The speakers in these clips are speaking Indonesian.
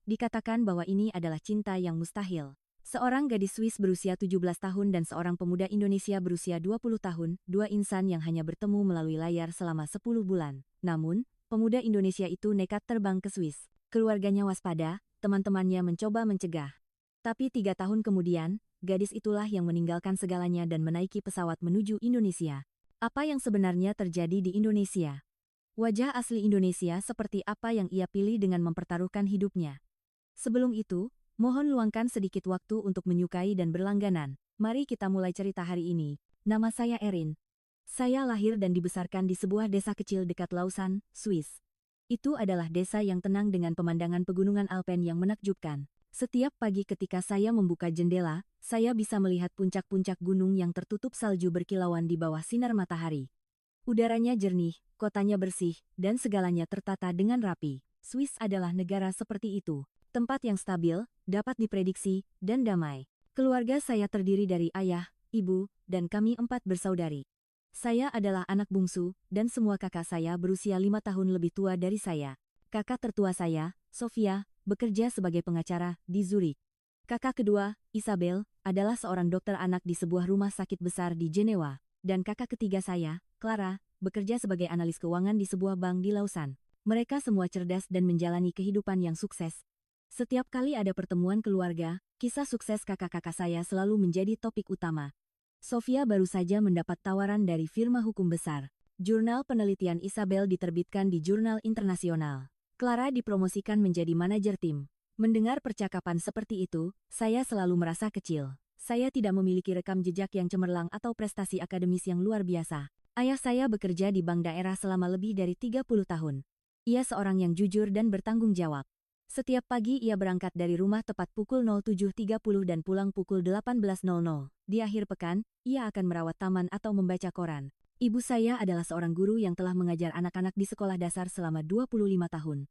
Dikatakan bahwa ini adalah cinta yang mustahil. Seorang gadis Swiss berusia 17 tahun dan seorang pemuda Indonesia berusia 20 tahun, dua insan yang hanya bertemu melalui layar selama 10 bulan. Namun, pemuda Indonesia itu nekat terbang ke Swiss. Keluarganya waspada, teman-temannya mencoba mencegah. Tapi 3 tahun kemudian, gadis itulah yang meninggalkan segalanya dan menaiki pesawat menuju Indonesia. Apa yang sebenarnya terjadi di Indonesia? Wajah asli Indonesia seperti apa yang ia pilih dengan mempertaruhkan hidupnya. Sebelum itu, mohon luangkan sedikit waktu untuk menyukai dan berlangganan. Mari kita mulai cerita hari ini. Nama saya Erin. Saya lahir dan dibesarkan di sebuah desa kecil dekat Lausanne, Swiss. Itu adalah desa yang tenang dengan pemandangan pegunungan Alpen yang menakjubkan. Setiap pagi ketika saya membuka jendela, saya bisa melihat puncak-puncak gunung yang tertutup salju berkilauan di bawah sinar matahari. Udaranya jernih, kotanya bersih, dan segalanya tertata dengan rapi. Swiss adalah negara seperti itu. Tempat yang stabil, dapat diprediksi, dan damai. Keluarga saya terdiri dari ayah, ibu, dan kami 4 bersaudari. Saya adalah anak bungsu, dan semua kakak saya berusia 5 tahun lebih tua dari saya. Kakak tertua saya, Sofia, bekerja sebagai pengacara di Zurich. Kakak kedua, Isabel, adalah seorang dokter anak di sebuah rumah sakit besar di Jenewa. Dan kakak ketiga saya, Clara, bekerja sebagai analis keuangan di sebuah bank di Lausanne. Mereka semua cerdas dan menjalani kehidupan yang sukses. Setiap kali ada pertemuan keluarga, kisah sukses kakak-kakak saya selalu menjadi topik utama. Sofia baru saja mendapat tawaran dari firma hukum besar. Jurnal penelitian Isabel diterbitkan di jurnal internasional. Clara dipromosikan menjadi manajer tim. Mendengar percakapan seperti itu, saya selalu merasa kecil. Saya tidak memiliki rekam jejak yang cemerlang atau prestasi akademis yang luar biasa. Ayah saya bekerja di bank daerah selama lebih dari 30 tahun. Ia seorang yang jujur dan bertanggung jawab. Setiap pagi ia berangkat dari rumah tepat pukul 07.30 dan pulang pukul 18.00. Di akhir pekan, ia akan merawat taman atau membaca koran. Ibu saya adalah seorang guru yang telah mengajar anak-anak di sekolah dasar selama 25 tahun.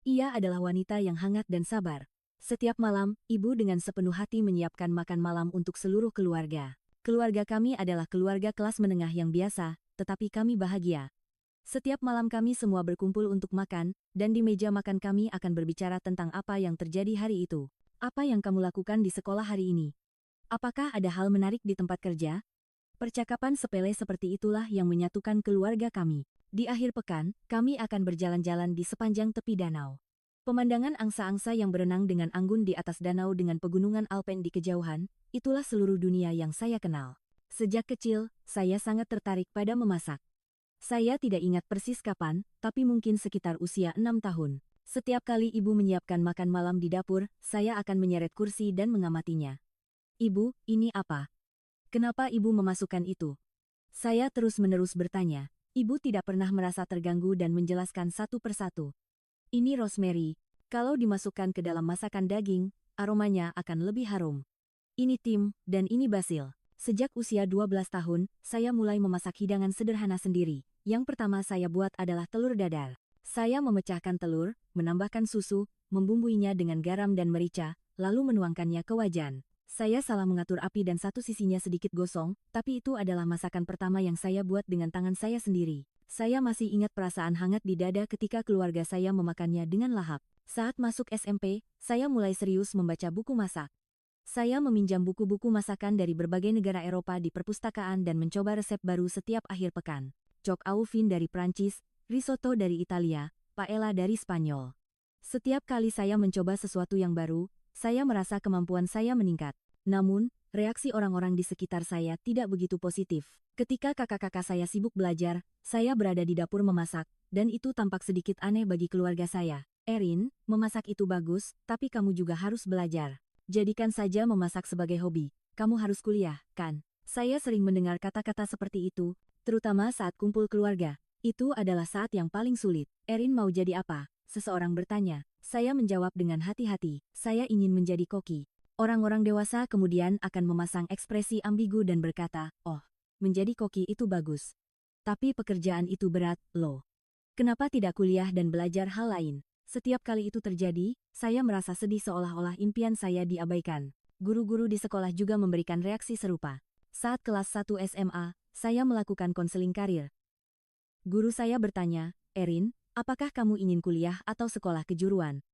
Ia adalah wanita yang hangat dan sabar. Setiap malam, ibu dengan sepenuh hati menyiapkan makan malam untuk seluruh keluarga. Keluarga kami adalah keluarga kelas menengah yang biasa, tetapi kami bahagia. Setiap malam kami semua berkumpul untuk makan, dan di meja makan kami akan berbicara tentang apa yang terjadi hari itu. Apa yang kamu lakukan di sekolah hari ini? Apakah ada hal menarik di tempat kerja? Percakapan sepele seperti itulah yang menyatukan keluarga kami. Di akhir pekan, kami akan berjalan-jalan di sepanjang tepi danau. Pemandangan angsa-angsa yang berenang dengan anggun di atas danau dengan pegunungan Alpen di kejauhan, itulah seluruh dunia yang saya kenal. Sejak kecil, saya sangat tertarik pada memasak. Saya tidak ingat persis kapan, tapi mungkin sekitar usia 6 tahun. Setiap kali ibu menyiapkan makan malam di dapur, saya akan menyeret kursi dan mengamatinya. Ibu, ini apa? Kenapa ibu memasukkan itu? Saya terus-menerus bertanya. Ibu tidak pernah merasa terganggu dan menjelaskan satu persatu. Ini rosemary. Kalau dimasukkan ke dalam masakan daging, aromanya akan lebih harum. Ini tim, dan ini basil. Sejak usia 12 tahun, saya mulai memasak hidangan sederhana sendiri. Yang pertama saya buat adalah telur dadar. Saya memecahkan telur, menambahkan susu, membumbuinya dengan garam dan merica, lalu menuangkannya ke wajan. Saya salah mengatur api dan satu sisinya sedikit gosong, tapi itu adalah masakan pertama yang saya buat dengan tangan saya sendiri. Saya masih ingat perasaan hangat di dada ketika keluarga saya memakannya dengan lahap. Saat masuk SMP, saya mulai serius membaca buku masak. Saya meminjam buku-buku masakan dari berbagai negara Eropa di perpustakaan dan mencoba resep baru setiap akhir pekan. Choc au vin dari Prancis, risotto dari Italia, paella dari Spanyol. Setiap kali saya mencoba sesuatu yang baru, saya merasa kemampuan saya meningkat. Namun, reaksi orang-orang di sekitar saya tidak begitu positif. Ketika kakak-kakak saya sibuk belajar, saya berada di dapur memasak, dan itu tampak sedikit aneh bagi keluarga saya. Erin, memasak itu bagus, tapi kamu juga harus belajar. Jadikan saja memasak sebagai hobi. Kamu harus kuliah, kan? Saya sering mendengar kata-kata seperti itu, terutama saat kumpul keluarga. Itu adalah saat yang paling sulit. Erin mau jadi apa? Seseorang bertanya. Saya menjawab dengan hati-hati. Saya ingin menjadi koki. Orang-orang dewasa kemudian akan memasang ekspresi ambigu dan berkata, oh, menjadi koki itu bagus. Tapi pekerjaan itu berat, loh. Kenapa tidak kuliah dan belajar hal lain? Setiap kali itu terjadi, saya merasa sedih seolah-olah impian saya diabaikan. Guru-guru di sekolah juga memberikan reaksi serupa. Saat kelas 1 SMA, saya melakukan konseling karir. Guru saya bertanya, Erin, apakah kamu ingin kuliah atau sekolah kejuruan?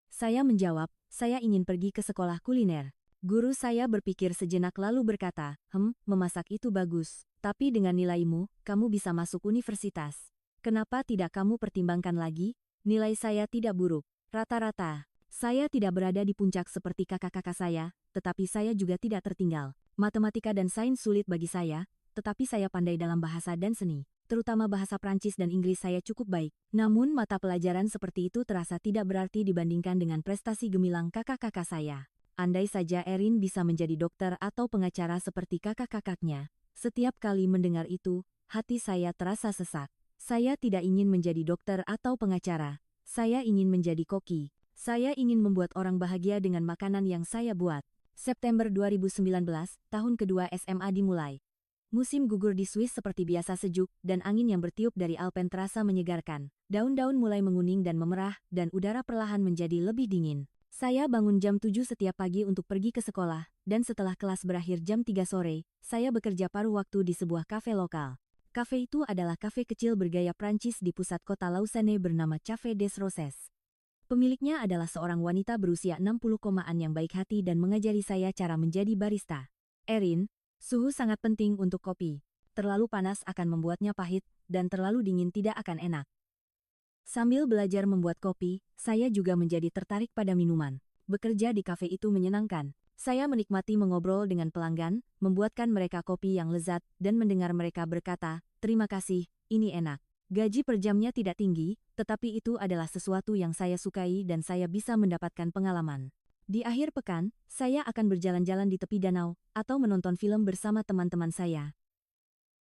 Saya menjawab, saya ingin pergi ke sekolah kuliner. Guru saya berpikir sejenak lalu berkata, memasak itu bagus. Tapi dengan nilaimu, kamu bisa masuk universitas. Kenapa tidak kamu pertimbangkan lagi? Nilai saya tidak buruk. Rata-rata. Saya tidak berada di puncak seperti kakak-kakak saya, tetapi saya juga tidak tertinggal. Matematika dan sains sulit bagi saya, tetapi saya pandai dalam bahasa dan seni. Terutama bahasa Prancis dan Inggris saya cukup baik. Namun mata pelajaran seperti itu terasa tidak berarti dibandingkan dengan prestasi gemilang kakak-kakak saya. Andai saja Erin bisa menjadi dokter atau pengacara seperti kakak-kakaknya. Setiap kali mendengar itu, hati saya terasa sesak. Saya tidak ingin menjadi dokter atau pengacara. Saya ingin menjadi koki. Saya ingin membuat orang bahagia dengan makanan yang saya buat. September 2019, tahun kedua SMA dimulai. Musim gugur di Swiss seperti biasa sejuk, dan angin yang bertiup dari Alpen terasa menyegarkan. Daun-daun mulai menguning dan memerah, dan udara perlahan menjadi lebih dingin. Saya bangun jam 7 setiap pagi untuk pergi ke sekolah, dan setelah kelas berakhir jam 3 sore, saya bekerja paruh waktu di sebuah kafe lokal. Kafe itu adalah kafe kecil bergaya Prancis di pusat kota Lausanne bernama Café des Roses. Pemiliknya adalah seorang wanita berusia 60-an yang baik hati dan mengajari saya cara menjadi barista. Erin, suhu sangat penting untuk kopi. Terlalu panas akan membuatnya pahit, dan terlalu dingin tidak akan enak. Sambil belajar membuat kopi, saya juga menjadi tertarik pada minuman. Bekerja di kafe itu menyenangkan. Saya menikmati mengobrol dengan pelanggan, membuatkan mereka kopi yang lezat, dan mendengar mereka berkata, "Terima kasih, ini enak." Gaji per jamnya tidak tinggi, tetapi itu adalah sesuatu yang saya sukai dan saya bisa mendapatkan pengalaman. Di akhir pekan, saya akan berjalan-jalan di tepi danau, atau menonton film bersama teman-teman saya.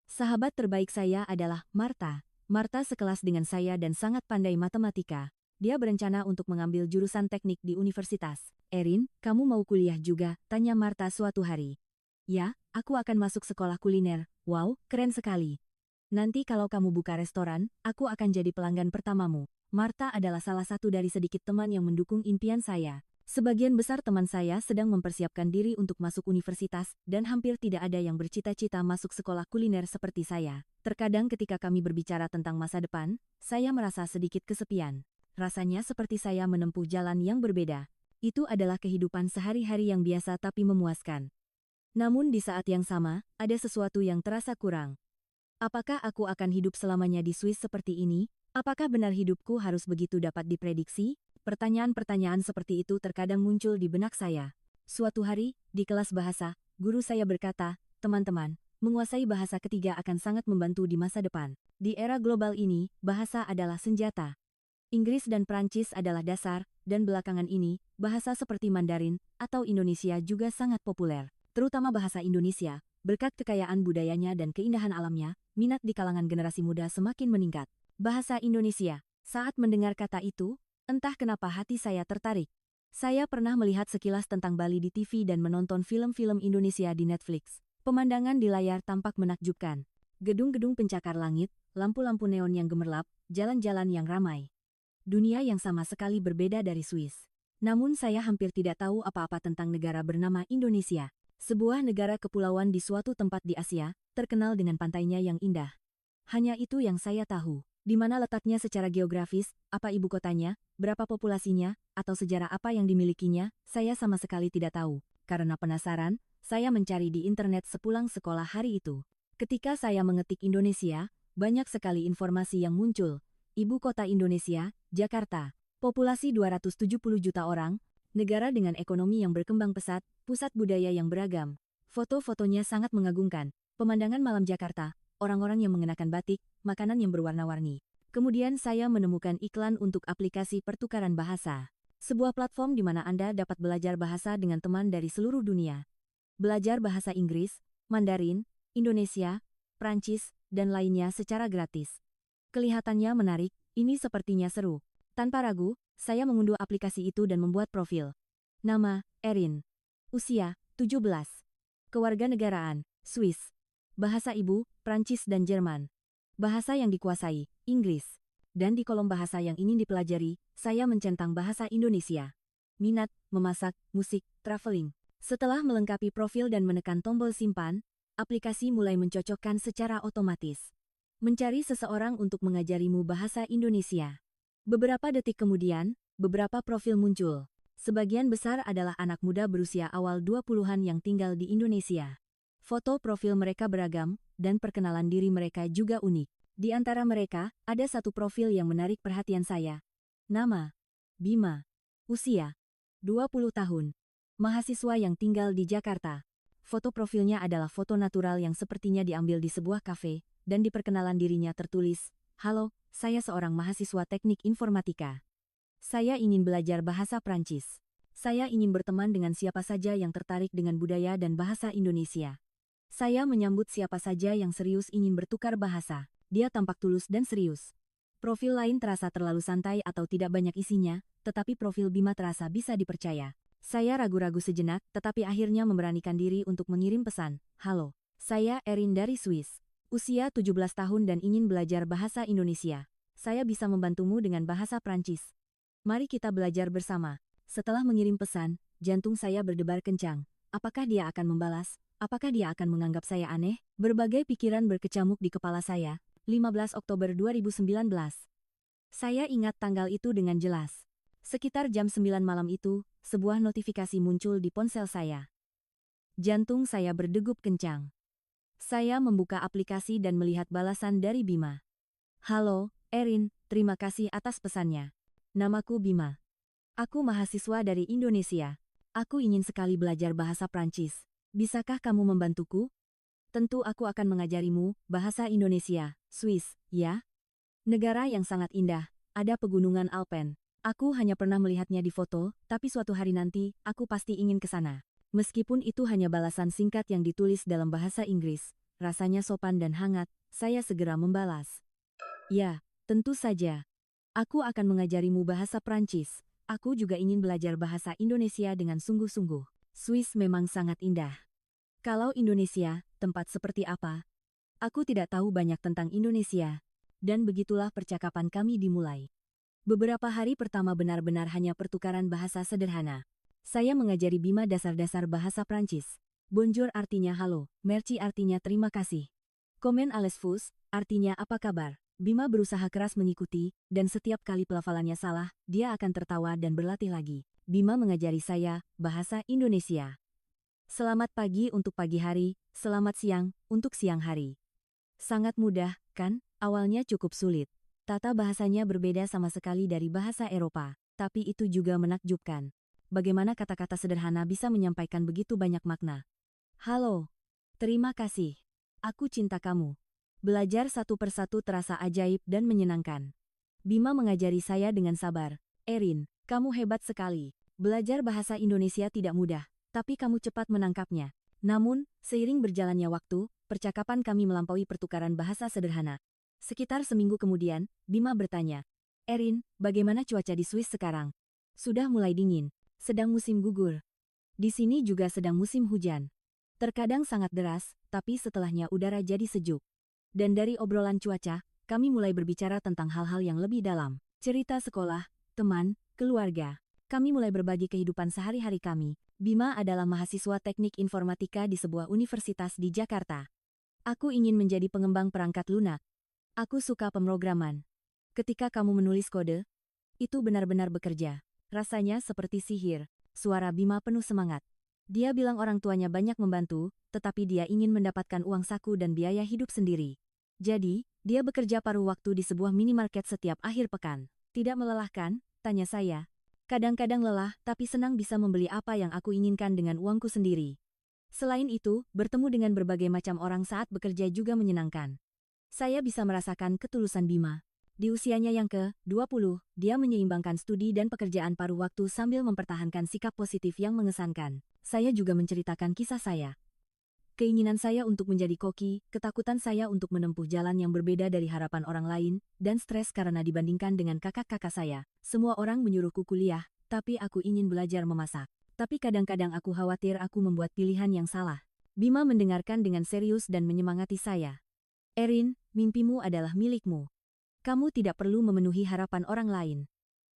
Sahabat terbaik saya adalah Martha. Martha sekelas dengan saya dan sangat pandai matematika. Dia berencana untuk mengambil jurusan teknik di universitas. Erin, kamu mau kuliah juga? Tanya Martha suatu hari. Ya, aku akan masuk sekolah kuliner. Wow, keren sekali. Nanti kalau kamu buka restoran, aku akan jadi pelanggan pertamamu. Martha adalah salah satu dari sedikit teman yang mendukung impian saya. Sebagian besar teman saya sedang mempersiapkan diri untuk masuk universitas, dan hampir tidak ada yang bercita-cita masuk sekolah kuliner seperti saya. Terkadang ketika kami berbicara tentang masa depan, saya merasa sedikit kesepian. Rasanya seperti saya menempuh jalan yang berbeda. Itu adalah kehidupan sehari-hari yang biasa tapi memuaskan. Namun di saat yang sama, ada sesuatu yang terasa kurang. Apakah aku akan hidup selamanya di Swiss seperti ini? Apakah benar hidupku harus begitu dapat diprediksi? Pertanyaan-pertanyaan seperti itu terkadang muncul di benak saya. Suatu hari, di kelas bahasa, guru saya berkata, "Teman-teman, menguasai bahasa ketiga akan sangat membantu di masa depan. Di era global ini, bahasa adalah senjata. Inggris dan Prancis adalah dasar, dan belakangan ini, bahasa seperti Mandarin atau Indonesia juga sangat populer. Terutama bahasa Indonesia, berkat kekayaan budayanya dan keindahan alamnya, minat di kalangan generasi muda semakin meningkat." Bahasa Indonesia. Saat mendengar kata itu, entah kenapa hati saya tertarik. Saya pernah melihat sekilas tentang Bali di TV dan menonton film-film Indonesia di Netflix. Pemandangan di layar tampak menakjubkan. Gedung-gedung pencakar langit, lampu-lampu neon yang gemerlap, jalan-jalan yang ramai. Dunia yang sama sekali berbeda dari Swiss. Namun saya hampir tidak tahu apa-apa tentang negara bernama Indonesia. Sebuah negara kepulauan di suatu tempat di Asia, terkenal dengan pantainya yang indah. Hanya itu yang saya tahu. Di mana letaknya secara geografis, apa ibu kotanya, berapa populasinya, atau sejarah apa yang dimilikinya, saya sama sekali tidak tahu. Karena penasaran, saya mencari di internet sepulang sekolah hari itu. Ketika saya mengetik Indonesia, banyak sekali informasi yang muncul. Ibu kota Indonesia, Jakarta. Populasi 270 juta orang, negara dengan ekonomi yang berkembang pesat, pusat budaya yang beragam. Foto-fotonya sangat mengagumkan. Pemandangan malam Jakarta, orang-orang yang mengenakan batik, makanan yang berwarna-warni. Kemudian saya menemukan iklan untuk aplikasi pertukaran bahasa. Sebuah platform di mana Anda dapat belajar bahasa dengan teman dari seluruh dunia. Belajar bahasa Inggris, Mandarin, Indonesia, Prancis, dan lainnya secara gratis. Kelihatannya menarik, ini sepertinya seru. Tanpa ragu, saya mengunduh aplikasi itu dan membuat profil. Nama, Erin. Usia, 17. Kewarganegaraan, Swiss. Bahasa ibu, Prancis dan Jerman. Bahasa yang dikuasai, Inggris. Dan di kolom bahasa yang ingin dipelajari, saya mencentang bahasa Indonesia. Minat, memasak, musik, traveling. Setelah melengkapi profil dan menekan tombol simpan, aplikasi mulai mencocokkan secara otomatis. Mencari seseorang untuk mengajarimu bahasa Indonesia. Beberapa detik kemudian, Beberapa profil muncul. Sebagian besar adalah anak muda berusia awal 20-an yang tinggal di Indonesia. Foto profil mereka beragam, dan perkenalan diri mereka juga unik. Di antara mereka, ada satu profil yang menarik perhatian saya. Nama: Bima. Usia: 20 tahun. Mahasiswa yang tinggal di Jakarta. Foto profilnya adalah foto natural yang sepertinya diambil di sebuah kafe, dan di perkenalan dirinya tertulis, "Halo, saya seorang mahasiswa teknik informatika. Saya ingin belajar bahasa Prancis. Saya ingin berteman dengan siapa saja yang tertarik dengan budaya dan bahasa Indonesia. Saya menyambut siapa saja yang serius ingin bertukar bahasa." Dia tampak tulus dan serius. Profil lain terasa terlalu santai atau tidak banyak isinya, tetapi profil Bima terasa bisa dipercaya. Saya ragu-ragu sejenak, tetapi akhirnya memberanikan diri untuk mengirim pesan. "Halo, saya Erin dari Swiss. Usia 17 tahun dan ingin belajar bahasa Indonesia. Saya bisa membantumu dengan bahasa Prancis. Mari kita belajar bersama." Setelah mengirim pesan, jantung saya berdebar kencang. Apakah dia akan membalas? Apakah dia akan menganggap saya aneh? Berbagai pikiran berkecamuk di kepala saya. 15 Oktober 2019. Saya ingat tanggal itu dengan jelas. Sekitar jam 9 malam itu, sebuah notifikasi muncul di ponsel saya. Jantung saya berdegup kencang. Saya membuka aplikasi dan melihat balasan dari Bima. "Halo, Erin, terima kasih atas pesannya. Namaku Bima. Aku mahasiswa dari Indonesia. Aku ingin sekali belajar bahasa Prancis. Bisakah kamu membantuku? Tentu aku akan mengajarimu bahasa Indonesia. Swiss, ya? Negara yang sangat indah, ada pegunungan Alpen. Aku hanya pernah melihatnya di foto, tapi suatu hari nanti, aku pasti ingin ke sana." Meskipun itu hanya balasan singkat yang ditulis dalam bahasa Inggris, rasanya sopan dan hangat, saya segera membalas. "Ya, tentu saja. Aku akan mengajarimu bahasa Prancis. Aku juga ingin belajar bahasa Indonesia dengan sungguh-sungguh. Swiss memang sangat indah. Kalau Indonesia, tempat seperti apa? Aku tidak tahu banyak tentang Indonesia." Dan begitulah percakapan kami dimulai. Beberapa hari pertama benar-benar hanya pertukaran bahasa sederhana. Saya mengajari Bima dasar-dasar bahasa Prancis. Bonjour artinya halo, merci artinya terima kasih. Comment allez-vous artinya apa kabar. Bima berusaha keras mengikuti, dan setiap kali pelafalannya salah, dia akan tertawa dan berlatih lagi. Bima mengajari saya bahasa Indonesia. Selamat pagi untuk pagi hari, selamat siang untuk siang hari. Sangat mudah, kan? Awalnya cukup sulit. Tata bahasanya berbeda sama sekali dari bahasa Eropa, tapi itu juga menakjubkan. Bagaimana kata-kata sederhana bisa menyampaikan begitu banyak makna. "Halo. Terima kasih. Aku cinta kamu." Belajar satu persatu terasa ajaib dan menyenangkan. Bima mengajari saya dengan sabar. "Erin, kamu hebat sekali. Belajar bahasa Indonesia tidak mudah, tapi kamu cepat menangkapnya." Namun, seiring berjalannya waktu, percakapan kami melampaui pertukaran bahasa sederhana. Sekitar seminggu kemudian, Bima bertanya, "Erin, bagaimana cuaca di Swiss sekarang?" "Sudah mulai dingin. Sedang musim gugur. Di sini juga sedang musim hujan. Terkadang sangat deras, tapi setelahnya udara jadi sejuk." Dan dari obrolan cuaca, kami mulai berbicara tentang hal-hal yang lebih dalam. Cerita sekolah, teman, keluarga. Kami mulai berbagi kehidupan sehari-hari kami. Bima adalah mahasiswa teknik informatika di sebuah universitas di Jakarta. "Aku ingin menjadi pengembang perangkat lunak. Aku suka pemrograman. Ketika kamu menulis kode, itu benar-benar bekerja. Rasanya seperti sihir." Suara Bima penuh semangat. Dia bilang orang tuanya banyak membantu, tetapi dia ingin mendapatkan uang saku dan biaya hidup sendiri. Jadi, dia bekerja paruh waktu di sebuah minimarket setiap akhir pekan. "Tidak melelahkan?" tanya saya. "Kadang-kadang lelah, tapi senang bisa membeli apa yang aku inginkan dengan uangku sendiri. Selain itu, bertemu dengan berbagai macam orang saat bekerja juga menyenangkan." Saya bisa merasakan ketulusan Bima. Di usianya yang ke-20, dia menyeimbangkan studi dan pekerjaan paruh waktu sambil mempertahankan sikap positif yang mengesankan. Saya juga menceritakan kisah saya. Keinginan saya untuk menjadi koki, ketakutan saya untuk menempuh jalan yang berbeda dari harapan orang lain, dan stres karena dibandingkan dengan kakak-kakak saya. Semua orang menyuruhku kuliah, tapi aku ingin belajar memasak. Tapi kadang-kadang aku khawatir aku membuat pilihan yang salah. Bima mendengarkan dengan serius dan menyemangati saya. "Erin, mimpimu adalah milikmu. Kamu tidak perlu memenuhi harapan orang lain.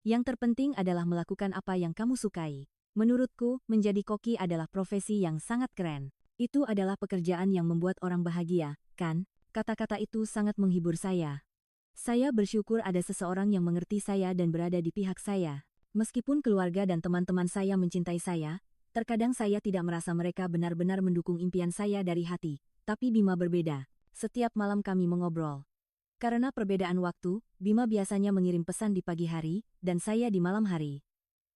Yang terpenting adalah melakukan apa yang kamu sukai. Menurutku, menjadi koki adalah profesi yang sangat keren. Itu adalah pekerjaan yang membuat orang bahagia, kan?" Kata-kata itu sangat menghibur saya. Saya bersyukur ada seseorang yang mengerti saya dan berada di pihak saya. Meskipun keluarga dan teman-teman saya mencintai saya, terkadang saya tidak merasa mereka benar-benar mendukung impian saya dari hati. Tapi Bima berbeda. Setiap malam kami mengobrol. Karena perbedaan waktu, Bima biasanya mengirim pesan di pagi hari, dan saya di malam hari.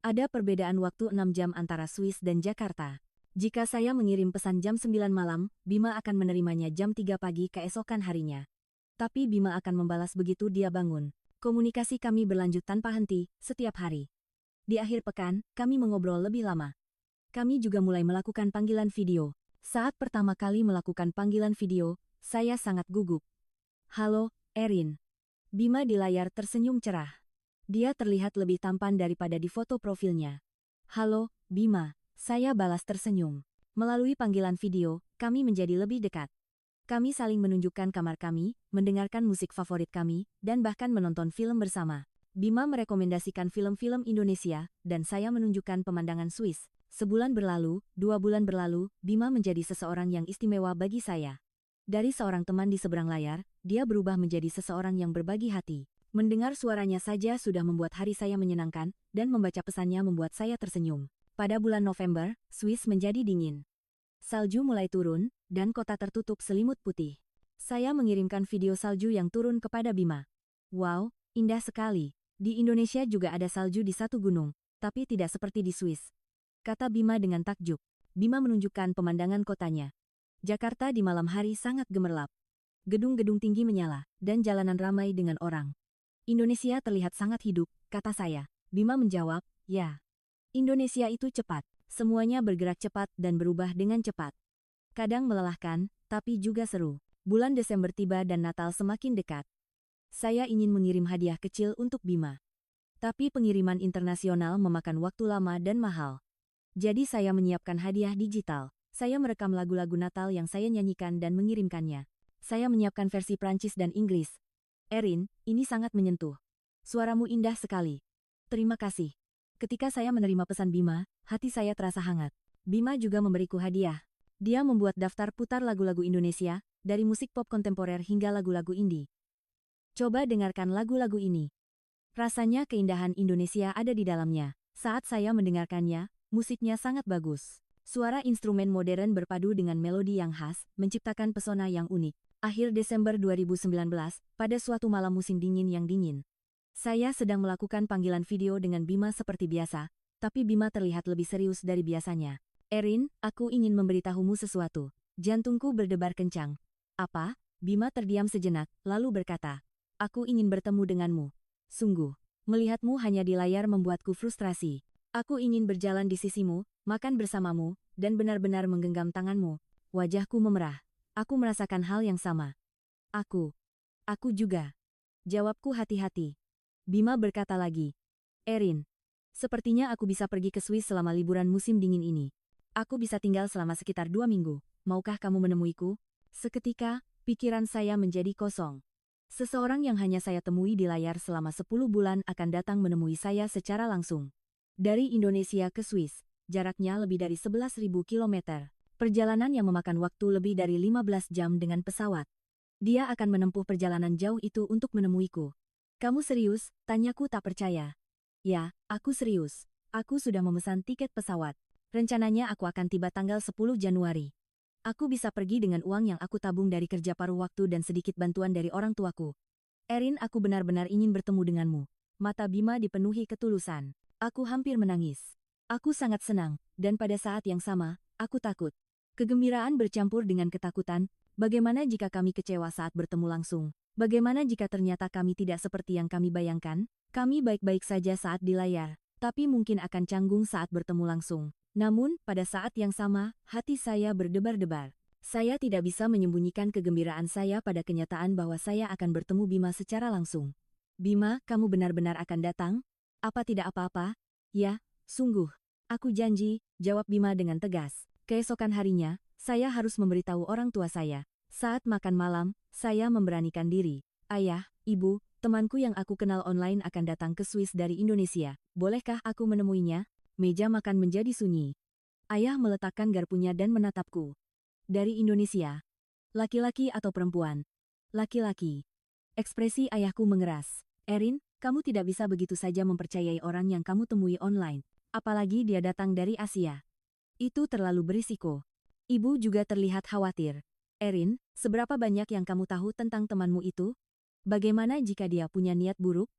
Ada perbedaan waktu 6 jam antara Swiss dan Jakarta. Jika saya mengirim pesan jam 9 malam, Bima akan menerimanya jam 3 pagi keesokan harinya. Tapi Bima akan membalas begitu dia bangun. Komunikasi kami berlanjut tanpa henti, setiap hari. Di akhir pekan, kami mengobrol lebih lama. Kami juga mulai melakukan panggilan video. Saat pertama kali melakukan panggilan video, saya sangat gugup. Halo, Erin. Bima di layar tersenyum cerah. Dia terlihat lebih tampan daripada di foto profilnya. Halo, Bima. Saya balas tersenyum. Melalui panggilan video, kami menjadi lebih dekat. Kami saling menunjukkan kamar kami, mendengarkan musik favorit kami, dan bahkan menonton film bersama. Bima merekomendasikan film-film Indonesia, dan saya menunjukkan pemandangan Swiss. Sebulan berlalu, 2 bulan berlalu, Bima menjadi seseorang yang istimewa bagi saya. Dari seorang teman di seberang layar, dia berubah menjadi seseorang yang berbagi hati. Mendengar suaranya saja sudah membuat hari saya menyenangkan, dan membaca pesannya membuat saya tersenyum. Pada bulan November, Swiss menjadi dingin. Salju mulai turun, dan kota tertutup selimut putih. Saya mengirimkan video salju yang turun kepada Bima. Wow, indah sekali. Di Indonesia juga ada salju di satu gunung, tapi tidak seperti di Swiss. Kata Bima dengan takjub. Bima menunjukkan pemandangan kotanya. Jakarta di malam hari sangat gemerlap. Gedung-gedung tinggi menyala, dan jalanan ramai dengan orang. Indonesia terlihat sangat hidup, kata saya. Bima menjawab, ya. Indonesia itu cepat. Semuanya bergerak cepat dan berubah dengan cepat. Kadang melelahkan, tapi juga seru. Bulan Desember tiba dan Natal semakin dekat. Saya ingin mengirim hadiah kecil untuk Bima. Tapi pengiriman internasional memakan waktu lama dan mahal. Jadi saya menyiapkan hadiah digital. Saya merekam lagu-lagu Natal yang saya nyanyikan dan mengirimkannya. Saya menyiapkan versi Prancis dan Inggris. Erin, ini sangat menyentuh. Suaramu indah sekali. Terima kasih. Ketika saya menerima pesan Bima, hati saya terasa hangat. Bima juga memberiku hadiah. Dia membuat daftar putar lagu-lagu Indonesia, dari musik pop kontemporer hingga lagu-lagu indie. Coba dengarkan lagu-lagu ini. Rasanya keindahan Indonesia ada di dalamnya. Saat saya mendengarkannya, musiknya sangat bagus. Suara instrumen modern berpadu dengan melodi yang khas, menciptakan pesona yang unik. Akhir Desember 2019, pada suatu malam musim dingin yang dingin. Saya sedang melakukan panggilan video dengan Bima seperti biasa, tapi Bima terlihat lebih serius dari biasanya. Erin, aku ingin memberitahumu sesuatu. Jantungku berdebar kencang. Apa? Bima terdiam sejenak, lalu berkata, aku ingin bertemu denganmu. Sungguh, melihatmu hanya di layar membuatku frustrasi. Aku ingin berjalan di sisimu, makan bersamamu, dan benar-benar menggenggam tanganmu. Wajahku memerah. Aku merasakan hal yang sama. Aku juga. Jawabku hati-hati. Bima berkata lagi, Erin, sepertinya aku bisa pergi ke Swiss selama liburan musim dingin ini. Aku bisa tinggal selama sekitar 2 minggu. Maukah kamu menemuiku? Seketika, pikiran saya menjadi kosong. Seseorang yang hanya saya temui di layar selama 10 bulan akan datang menemui saya secara langsung. Dari Indonesia ke Swiss, jaraknya lebih dari 11.000 kilometer. Perjalanan yang memakan waktu lebih dari 15 jam dengan pesawat. Dia akan menempuh perjalanan jauh itu untuk menemuiku. Kamu serius? Tanyaku tak percaya. Ya, aku serius. Aku sudah memesan tiket pesawat. Rencananya aku akan tiba tanggal 10 Januari. Aku bisa pergi dengan uang yang aku tabung dari kerja paruh waktu dan sedikit bantuan dari orang tuaku. Erin, aku benar-benar ingin bertemu denganmu. Mata Bima dipenuhi ketulusan. Aku hampir menangis. Aku sangat senang, dan pada saat yang sama, aku takut. Kegembiraan bercampur dengan ketakutan. Bagaimana jika kami kecewa saat bertemu langsung? Bagaimana jika ternyata kami tidak seperti yang kami bayangkan? Kami baik-baik saja saat di layar, tapi mungkin akan canggung saat bertemu langsung. Namun, pada saat yang sama, hati saya berdebar-debar. Saya tidak bisa menyembunyikan kegembiraan saya pada kenyataan bahwa saya akan bertemu Bima secara langsung. Bima, kamu benar-benar akan datang? Apa tidak apa-apa? Ya, sungguh. Aku janji, jawab Bima dengan tegas. Keesokan harinya, saya harus memberitahu orang tua saya. Saat makan malam, saya memberanikan diri. Ayah, ibu, temanku yang aku kenal online akan datang ke Swiss dari Indonesia. Bolehkah aku menemuinya? Meja makan menjadi sunyi. Ayah meletakkan garpunya dan menatapku. Dari Indonesia. Laki-laki atau perempuan? Laki-laki. Ekspresi ayahku mengeras. Erin, Kamu tidak bisa begitu saja mempercayai orang yang kamu temui online. Apalagi dia datang dari Asia. Itu terlalu berisiko. Ibu juga terlihat khawatir. Erin, seberapa banyak yang kamu tahu tentang temanmu itu? Bagaimana jika dia punya niat buruk?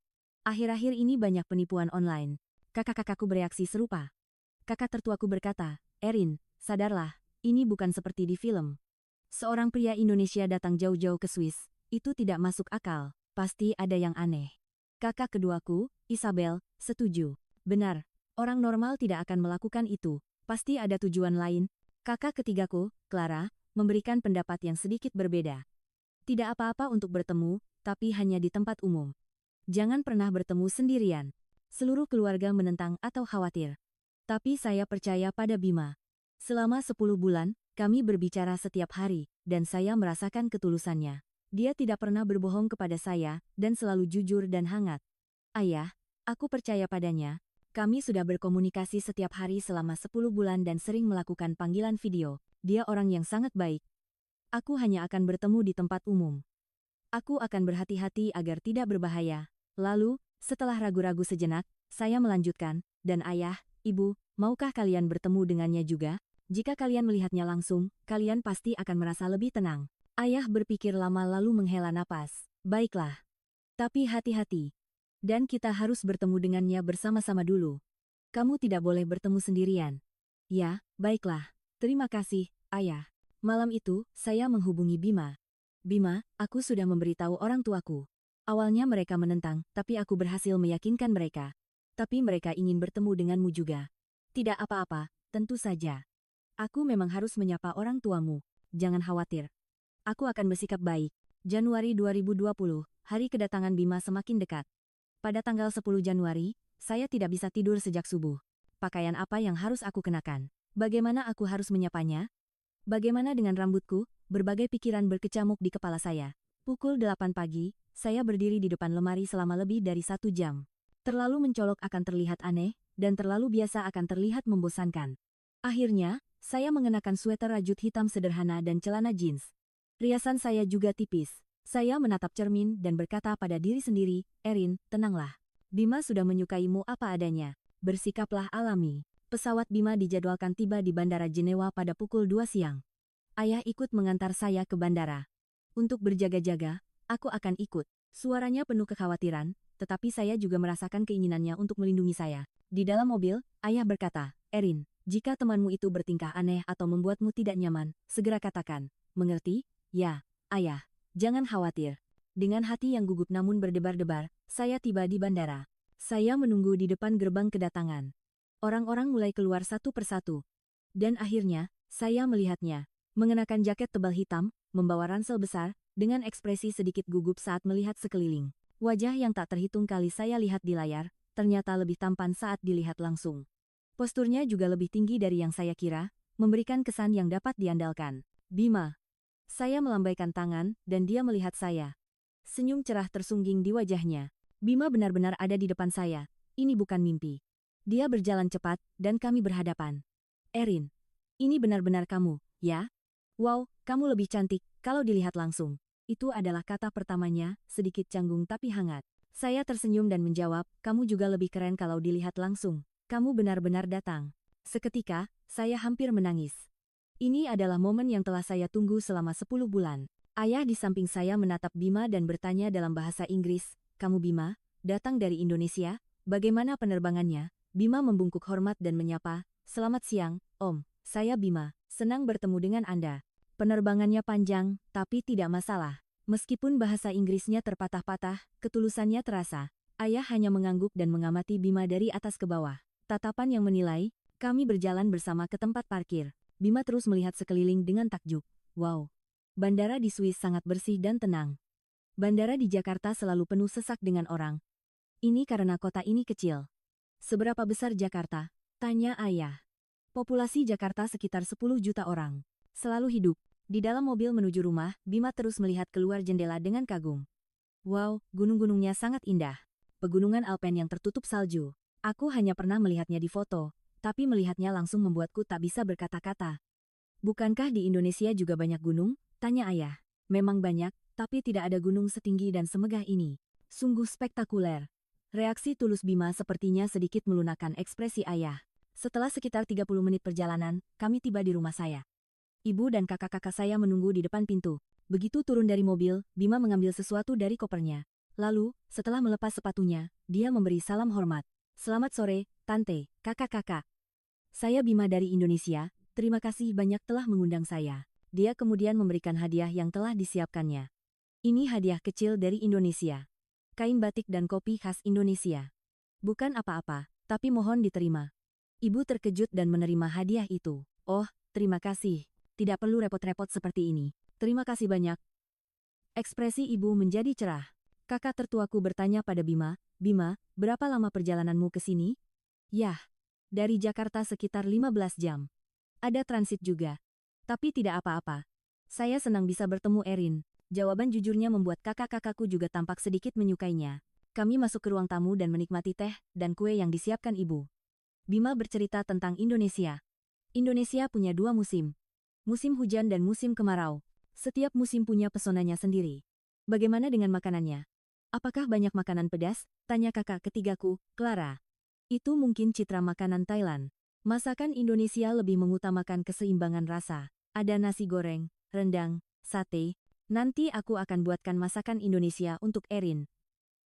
Akhir-akhir ini banyak penipuan online. Kakak-kakakku bereaksi serupa. Kakak tertuaku berkata, Erin, sadarlah, ini bukan seperti di film. Seorang pria Indonesia datang jauh-jauh ke Swiss. Itu tidak masuk akal. Pasti ada yang aneh. Kakak keduaku, Isabel, setuju. Benar, orang normal tidak akan melakukan itu. Pasti ada tujuan lain. Kakak ketigaku, Clara, memberikan pendapat yang sedikit berbeda. Tidak apa-apa untuk bertemu, tapi hanya di tempat umum. Jangan pernah bertemu sendirian. Seluruh keluarga menentang atau khawatir. Tapi saya percaya pada Bima. Selama 10 bulan, kami berbicara setiap hari, dan saya merasakan ketulusannya. Dia tidak pernah berbohong kepada saya, dan selalu jujur dan hangat. Ayah, aku percaya padanya. Kami sudah berkomunikasi setiap hari selama 10 bulan dan sering melakukan panggilan video. Dia orang yang sangat baik. Aku hanya akan bertemu di tempat umum. Aku akan berhati-hati agar tidak berbahaya. Lalu, setelah ragu-ragu sejenak, saya melanjutkan, dan ayah, ibu, maukah kalian bertemu dengannya juga? Jika kalian melihatnya langsung, kalian pasti akan merasa lebih tenang. Ayah berpikir lama lalu menghela napas. Baiklah. Tapi hati-hati. Dan kita harus bertemu dengannya bersama-sama dulu. Kamu tidak boleh bertemu sendirian. Ya, baiklah. Terima kasih, ayah. Malam itu, saya menghubungi Bima. Bima, aku sudah memberitahu orang tuaku. Awalnya mereka menentang, tapi aku berhasil meyakinkan mereka. Tapi mereka ingin bertemu denganmu juga. Tidak apa-apa, tentu saja. Aku memang harus menyapa orang tuamu. Jangan khawatir. Aku akan bersikap baik. Januari 2020, hari kedatangan Bima semakin dekat. Pada tanggal 10 Januari, saya tidak bisa tidur sejak subuh. Pakaian apa yang harus aku kenakan? Bagaimana aku harus menyapanya? Bagaimana dengan rambutku? Berbagai pikiran berkecamuk di kepala saya. Pukul 8 pagi, saya berdiri di depan lemari selama lebih dari 1 jam. Terlalu mencolok akan terlihat aneh, dan terlalu biasa akan terlihat membosankan. Akhirnya, saya mengenakan sweater rajut hitam sederhana dan celana jeans. Riasan saya juga tipis. Saya menatap cermin dan berkata pada diri sendiri, Erin, tenanglah. Bima sudah menyukaimu apa adanya. Bersikaplah alami. Pesawat Bima dijadwalkan tiba di Bandara Jenewa pada pukul 2 siang. Ayah ikut mengantar saya ke bandara. Untuk berjaga-jaga, aku akan ikut. Suaranya penuh kekhawatiran, tetapi saya juga merasakan keinginannya untuk melindungi saya. Di dalam mobil, ayah berkata, Erin, jika temanmu itu bertingkah aneh atau membuatmu tidak nyaman, segera katakan. Mengerti? Ya, ayah. Jangan khawatir. Dengan hati yang gugup namun berdebar-debar, saya tiba di bandara. Saya menunggu di depan gerbang kedatangan. Orang-orang mulai keluar satu persatu. Dan akhirnya, saya melihatnya. Mengenakan jaket tebal hitam, membawa ransel besar, dengan ekspresi sedikit gugup saat melihat sekeliling. Wajah yang tak terhitung kali saya lihat di layar, ternyata lebih tampan saat dilihat langsung. Posturnya juga lebih tinggi dari yang saya kira, memberikan kesan yang dapat diandalkan. Bima. Saya melambaikan tangan, dan dia melihat saya. Senyum cerah tersungging di wajahnya. Bima benar-benar ada di depan saya. Ini bukan mimpi. Dia berjalan cepat, dan kami berhadapan. Erin. Ini benar-benar kamu, ya? Wow, kamu lebih cantik, kalau dilihat langsung. Itu adalah kata pertamanya, sedikit canggung tapi hangat. Saya tersenyum dan menjawab, kamu juga lebih keren kalau dilihat langsung. Kamu benar-benar datang. Seketika, saya hampir menangis. Ini adalah momen yang telah saya tunggu selama 10 bulan. Ayah di samping saya menatap Bima dan bertanya dalam bahasa Inggris, kamu Bima, datang dari Indonesia, bagaimana penerbangannya? Bima membungkuk hormat dan menyapa, selamat siang, Om, saya Bima, senang bertemu dengan Anda. Penerbangannya panjang, tapi tidak masalah. Meskipun bahasa Inggrisnya terpatah-patah, ketulusannya terasa. Ayah hanya mengangguk dan mengamati Bima dari atas ke bawah. Tatapan yang menilai, kami berjalan bersama ke tempat parkir. Bima terus melihat sekeliling dengan takjub. Wow. Bandara di Swiss sangat bersih dan tenang. Bandara di Jakarta selalu penuh sesak dengan orang. Ini karena kota ini kecil. Seberapa besar Jakarta? Tanya ayah. Populasi Jakarta sekitar 10 juta orang. Selalu hidup. Di dalam mobil menuju rumah, Bima terus melihat keluar jendela dengan kagum. Wow, gunung-gunungnya sangat indah. Pegunungan Alpen yang tertutup salju. Aku hanya pernah melihatnya di foto, tapi melihatnya langsung membuatku tak bisa berkata-kata. Bukankah di Indonesia juga banyak gunung? Tanya ayah. Memang banyak, tapi tidak ada gunung setinggi dan semegah ini. Sungguh spektakuler. Reaksi tulus Bima sepertinya sedikit melunakkan ekspresi ayah. Setelah sekitar 30 menit perjalanan, kami tiba di rumah saya. Ibu dan kakak-kakak saya menunggu di depan pintu. Begitu turun dari mobil, Bima mengambil sesuatu dari kopernya. Lalu, setelah melepas sepatunya, dia memberi salam hormat. Selamat sore, Tante, kakak-kakak. Saya Bima dari Indonesia, terima kasih banyak telah mengundang saya. Dia kemudian memberikan hadiah yang telah disiapkannya. Ini hadiah kecil dari Indonesia. Kain batik dan kopi khas Indonesia. Bukan apa-apa, tapi mohon diterima. Ibu terkejut dan menerima hadiah itu. Oh, terima kasih. Tidak perlu repot-repot seperti ini. Terima kasih banyak. Ekspresi ibu menjadi cerah. Kakak tertuaku bertanya pada Bima, Bima, berapa lama perjalananmu ke sini? Yah, dari Jakarta sekitar 15 jam. Ada transit juga. Tapi tidak apa-apa. Saya senang bisa bertemu Erin. Jawaban jujurnya membuat kakak-kakakku juga tampak sedikit menyukainya. Kami masuk ke ruang tamu dan menikmati teh dan kue yang disiapkan ibu. Bima bercerita tentang Indonesia. Indonesia punya 2 musim. Musim hujan dan musim kemarau. Setiap musim punya pesonanya sendiri. Bagaimana dengan makanannya? Apakah banyak makanan pedas? Tanya kakak ketigaku, Clara. Itu mungkin citra makanan Thailand. Masakan Indonesia lebih mengutamakan keseimbangan rasa. Ada nasi goreng, rendang, sate. Nanti aku akan buatkan masakan Indonesia untuk Erin.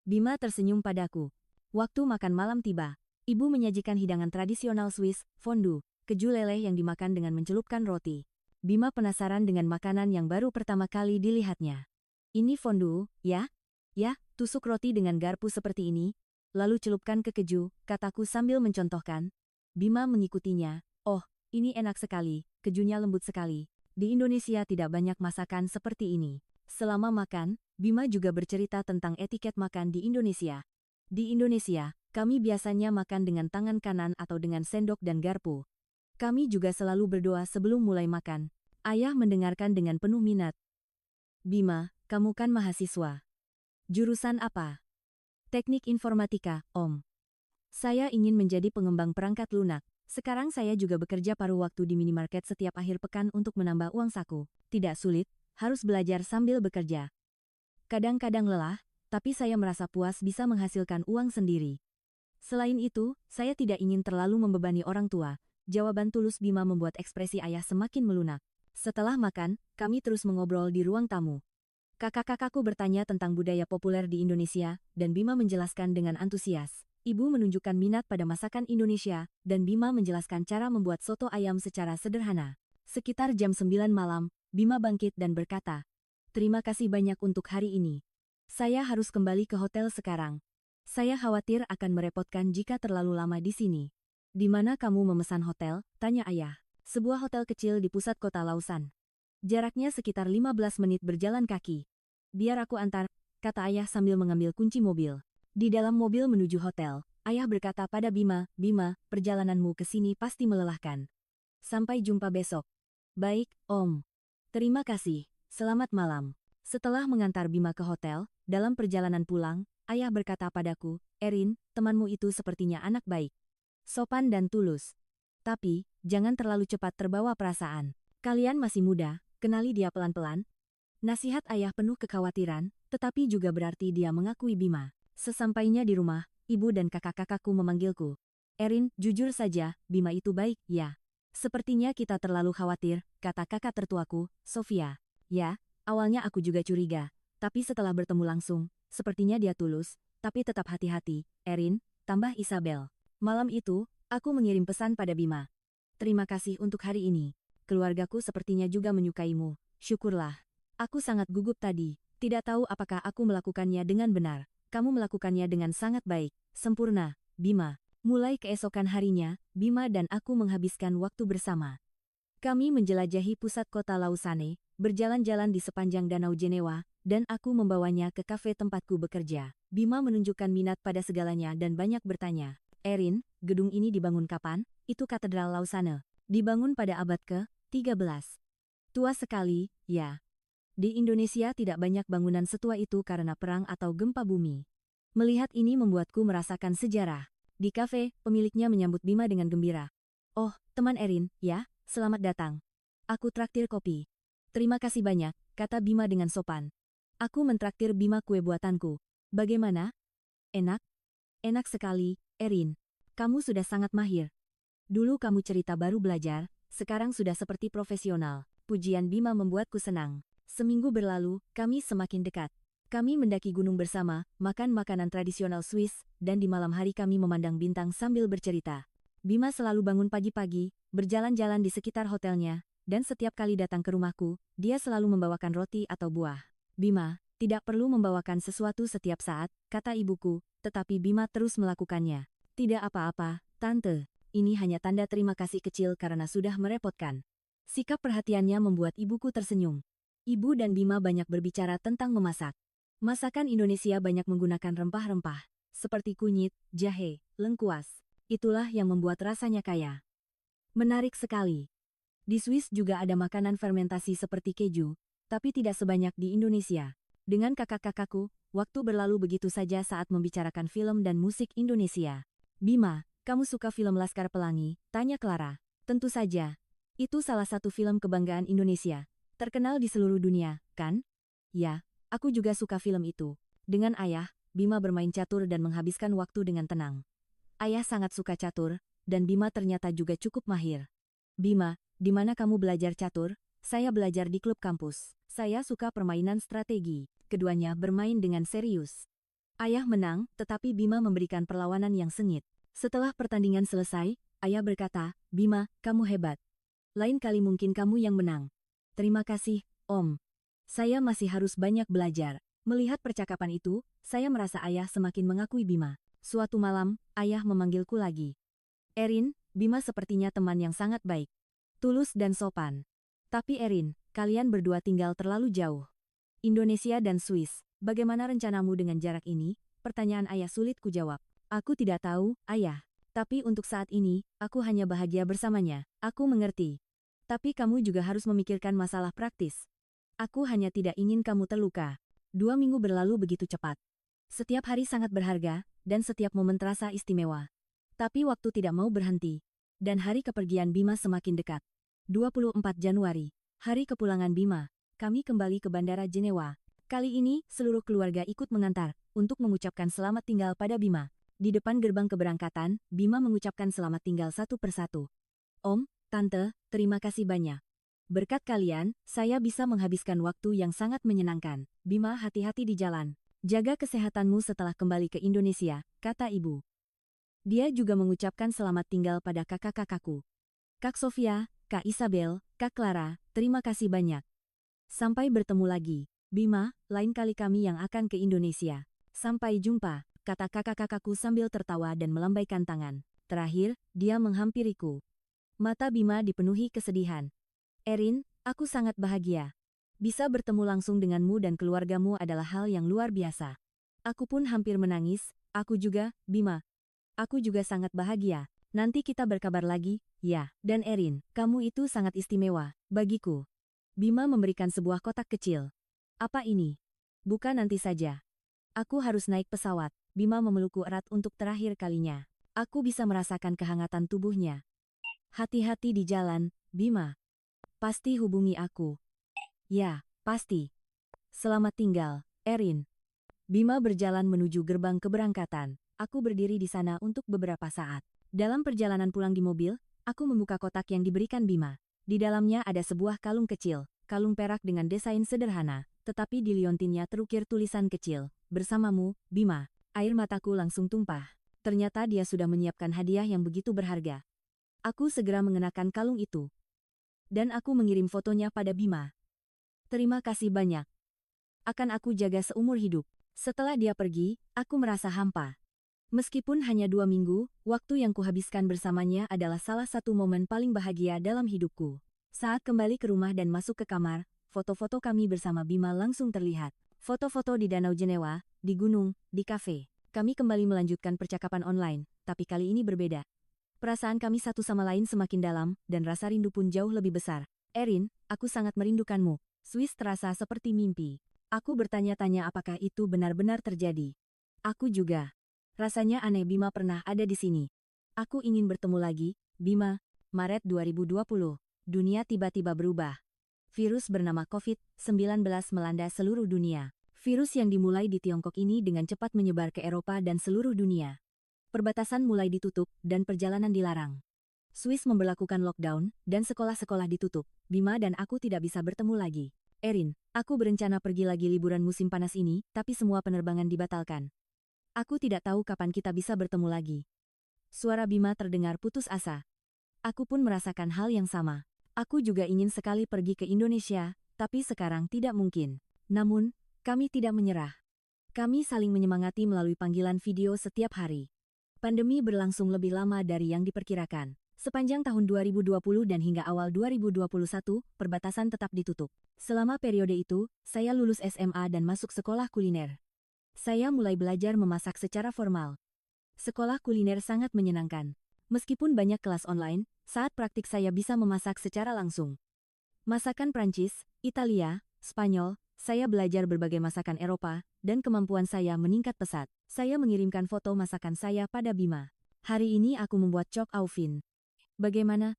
Bima tersenyum padaku. Waktu makan malam tiba. Ibu menyajikan hidangan tradisional Swiss, fondue, keju leleh yang dimakan dengan mencelupkan roti. Bima penasaran dengan makanan yang baru pertama kali dilihatnya. Ini fondue, ya? Ya, tusuk roti dengan garpu seperti ini. Lalu celupkan ke keju, kataku sambil mencontohkan. Bima mengikutinya. Oh, ini enak sekali, kejunya lembut sekali. Di Indonesia tidak banyak masakan seperti ini. Selama makan, Bima juga bercerita tentang etiket makan di Indonesia. Di Indonesia, kami biasanya makan dengan tangan kanan atau dengan sendok dan garpu. Kami juga selalu berdoa sebelum mulai makan. Ayah mendengarkan dengan penuh minat. Bima, kamu kan mahasiswa. Jurusan apa? Teknik informatika, Om. Saya ingin menjadi pengembang perangkat lunak. Sekarang saya juga bekerja paruh waktu di minimarket setiap akhir pekan untuk menambah uang saku. Tidak sulit, harus belajar sambil bekerja. Kadang-kadang lelah, tapi saya merasa puas bisa menghasilkan uang sendiri. Selain itu, saya tidak ingin terlalu membebani orang tua. Jawaban tulus Bima membuat ekspresi ayah semakin melunak. Setelah makan, kami terus mengobrol di ruang tamu. Kakak-kakakku bertanya tentang budaya populer di Indonesia, dan Bima menjelaskan dengan antusias. Ibu menunjukkan minat pada masakan Indonesia, dan Bima menjelaskan cara membuat soto ayam secara sederhana. Sekitar jam 9 malam, Bima bangkit dan berkata, "Terima kasih banyak untuk hari ini. Saya harus kembali ke hotel sekarang. Saya khawatir akan merepotkan jika terlalu lama di sini." "Di mana kamu memesan hotel?" tanya ayah. "Sebuah hotel kecil di pusat kota Lausan. Jaraknya sekitar 15 menit berjalan kaki." "Biar aku antar," kata ayah sambil mengambil kunci mobil. Di dalam mobil menuju hotel, ayah berkata pada Bima, "Bima, perjalananmu ke sini pasti melelahkan. Sampai jumpa besok." "Baik, Om. Terima kasih. Selamat malam." Setelah mengantar Bima ke hotel, dalam perjalanan pulang, ayah berkata padaku, "Erin, temanmu itu sepertinya anak baik. Sopan dan tulus. Tapi, jangan terlalu cepat terbawa perasaan. Kalian masih muda, kenali dia pelan-pelan." Nasihat ayah penuh kekhawatiran, tetapi juga berarti dia mengakui Bima. Sesampainya di rumah, ibu dan kakak-kakakku memanggilku. "Erin, jujur saja, Bima itu baik, ya." "Sepertinya kita terlalu khawatir," kata kakak tertuaku, Sofia. "Ya, awalnya aku juga curiga, tapi setelah bertemu langsung, sepertinya dia tulus, tapi tetap hati-hati, Erin," tambah Isabel. Malam itu, aku mengirim pesan pada Bima. "Terima kasih untuk hari ini. Keluargaku sepertinya juga menyukaimu. Syukurlah. Aku sangat gugup tadi. Tidak tahu apakah aku melakukannya dengan benar. Kamu melakukannya dengan sangat baik. Sempurna, Bima." Mulai keesokan harinya, Bima dan aku menghabiskan waktu bersama. Kami menjelajahi pusat kota Lausanne, berjalan-jalan di sepanjang Danau Jenewa, dan aku membawanya ke kafe tempatku bekerja. Bima menunjukkan minat pada segalanya dan banyak bertanya. "Erin, gedung ini dibangun kapan?" "Itu Katedral Lausanne. Dibangun pada abad ke-13. Tua sekali, ya. Di Indonesia tidak banyak bangunan setua itu karena perang atau gempa bumi." Melihat ini membuatku merasakan sejarah. Di kafe, pemiliknya menyambut Bima dengan gembira. "Oh, teman Erin, ya, selamat datang. Aku traktir kopi." "Terima kasih banyak," kata Bima dengan sopan. Aku mentraktir Bima kue buatanku. "Bagaimana? Enak?" Enak sekali, Erin. Kamu sudah sangat mahir. Dulu kamu cerita baru belajar, sekarang sudah seperti profesional. Pujian Bima membuatku senang. Seminggu berlalu, kami semakin dekat. Kami mendaki gunung bersama, makan makanan tradisional Swiss, dan di malam hari kami memandang bintang sambil bercerita. Bima selalu bangun pagi-pagi, berjalan-jalan di sekitar hotelnya, dan setiap kali datang ke rumahku, dia selalu membawakan roti atau buah. Bima, tidak perlu membawakan sesuatu setiap saat, kata ibuku, tetapi Bima terus melakukannya. Tidak apa-apa, Tante. Ini hanya tanda terima kasih kecil karena sudah merepotkan. Sikap perhatiannya membuat ibuku tersenyum. Ibu dan Bima banyak berbicara tentang memasak. Masakan Indonesia banyak menggunakan rempah-rempah, seperti kunyit, jahe, lengkuas. Itulah yang membuat rasanya kaya. Menarik sekali. Di Swiss juga ada makanan fermentasi seperti keju, tapi tidak sebanyak di Indonesia. Dengan kakak-kakakku, waktu berlalu begitu saja saat membicarakan film dan musik Indonesia. Bima, kamu suka film Laskar Pelangi? Tanya Clara. Tentu saja. Itu salah satu film kebanggaan Indonesia. Terkenal di seluruh dunia, kan? Ya, aku juga suka film itu. Dengan ayah, Bima bermain catur dan menghabiskan waktu dengan tenang. Ayah sangat suka catur, dan Bima ternyata juga cukup mahir. Bima, di mana kamu belajar catur? Saya belajar di klub kampus. Saya suka permainan strategi. Keduanya bermain dengan serius. Ayah menang, tetapi Bima memberikan perlawanan yang sengit. Setelah pertandingan selesai, ayah berkata, Bima, kamu hebat. Lain kali mungkin kamu yang menang. Terima kasih, Om. Saya masih harus banyak belajar. Melihat percakapan itu, saya merasa ayah semakin mengakui Bima. Suatu malam, ayah memanggilku lagi. Erin, Bima sepertinya teman yang sangat baik. Tulus dan sopan. Tapi Erin, kalian berdua tinggal terlalu jauh. Indonesia dan Swiss, bagaimana rencanamu dengan jarak ini? Pertanyaan ayah sulit kujawab. Aku tidak tahu, ayah. Tapi untuk saat ini, aku hanya bahagia bersamanya. Aku mengerti. Tapi kamu juga harus memikirkan masalah praktis. Aku hanya tidak ingin kamu terluka. 2 minggu berlalu begitu cepat. Setiap hari sangat berharga, dan setiap momen terasa istimewa. Tapi waktu tidak mau berhenti. Dan hari kepergian Bima semakin dekat. 24 Januari, hari kepulangan Bima. Kami kembali ke Bandara Jenewa. Kali ini, seluruh keluarga ikut mengantar, untuk mengucapkan selamat tinggal pada Bima. Di depan gerbang keberangkatan, Bima mengucapkan selamat tinggal satu persatu. Om, Tante, terima kasih banyak. Berkat kalian, saya bisa menghabiskan waktu yang sangat menyenangkan. Bima, hati-hati di jalan. Jaga kesehatanmu setelah kembali ke Indonesia, kata ibu. Dia juga mengucapkan selamat tinggal pada kakak-kakakku. Kak Sofia, Kak Isabel, Kak Clara, terima kasih banyak. Sampai bertemu lagi. Bima, lain kali kami yang akan ke Indonesia. Sampai jumpa, kata kakak-kakakku sambil tertawa dan melambaikan tangan. Terakhir, dia menghampiriku. Mata Bima dipenuhi kesedihan. Erin, aku sangat bahagia. Bisa bertemu langsung denganmu dan keluargamu adalah hal yang luar biasa. Aku pun hampir menangis, aku juga, Bima. Aku juga sangat bahagia. Nanti kita berkabar lagi, ya. Dan Erin, kamu itu sangat istimewa, bagiku. Bima memberikan sebuah kotak kecil. Apa ini? Buka nanti saja. Aku harus naik pesawat. Bima memelukku erat untuk terakhir kalinya. Aku bisa merasakan kehangatan tubuhnya. Hati-hati di jalan, Bima. Pasti hubungi aku. Ya, pasti. Selamat tinggal, Erin. Bima berjalan menuju gerbang keberangkatan. Aku berdiri di sana untuk beberapa saat. Dalam perjalanan pulang di mobil, aku membuka kotak yang diberikan Bima. Di dalamnya ada sebuah kalung kecil, kalung perak dengan desain sederhana, tetapi di liontinnya terukir tulisan kecil, bersamamu, Bima. Air mataku langsung tumpah. Ternyata dia sudah menyiapkan hadiah yang begitu berharga. Aku segera mengenakan kalung itu. Dan aku mengirim fotonya pada Bima. Terima kasih banyak. Akan aku jaga seumur hidup. Setelah dia pergi, aku merasa hampa. Meskipun hanya 2 minggu, waktu yang kuhabiskan bersamanya adalah salah satu momen paling bahagia dalam hidupku. Saat kembali ke rumah dan masuk ke kamar, foto-foto kami bersama Bima langsung terlihat. Foto-foto di Danau Jenewa, di gunung, di kafe. Kami kembali melanjutkan percakapan online, tapi kali ini berbeda. Perasaan kami satu sama lain semakin dalam, dan rasa rindu pun jauh lebih besar. Erin, aku sangat merindukanmu. Swiss terasa seperti mimpi. Aku bertanya-tanya apakah itu benar-benar terjadi. Aku juga. Rasanya aneh Bima pernah ada di sini. Aku ingin bertemu lagi, Bima. Maret 2020. Dunia tiba-tiba berubah. Virus bernama COVID-19 melanda seluruh dunia. Virus yang dimulai di Tiongkok ini dengan cepat menyebar ke Eropa dan seluruh dunia. Perbatasan mulai ditutup dan perjalanan dilarang. Swiss memberlakukan lockdown dan sekolah-sekolah ditutup. Bima dan aku tidak bisa bertemu lagi. Erin, aku berencana pergi lagi liburan musim panas ini, tapi semua penerbangan dibatalkan. Aku tidak tahu kapan kita bisa bertemu lagi. Suara Bima terdengar putus asa. Aku pun merasakan hal yang sama. Aku juga ingin sekali pergi ke Indonesia, tapi sekarang tidak mungkin. Namun, kami tidak menyerah. Kami saling menyemangati melalui panggilan video setiap hari. Pandemi berlangsung lebih lama dari yang diperkirakan. Sepanjang tahun 2020 dan hingga awal 2021, perbatasan tetap ditutup. Selama periode itu, saya lulus SMA dan masuk sekolah kuliner. Saya mulai belajar memasak secara formal. Sekolah kuliner sangat menyenangkan. Meskipun banyak kelas online, saat praktik saya bisa memasak secara langsung. Masakan Prancis, Italia, Spanyol, saya belajar berbagai masakan Eropa, dan kemampuan saya meningkat pesat. Saya mengirimkan foto masakan saya pada Bima. Hari ini aku membuat chok au vin. Bagaimana?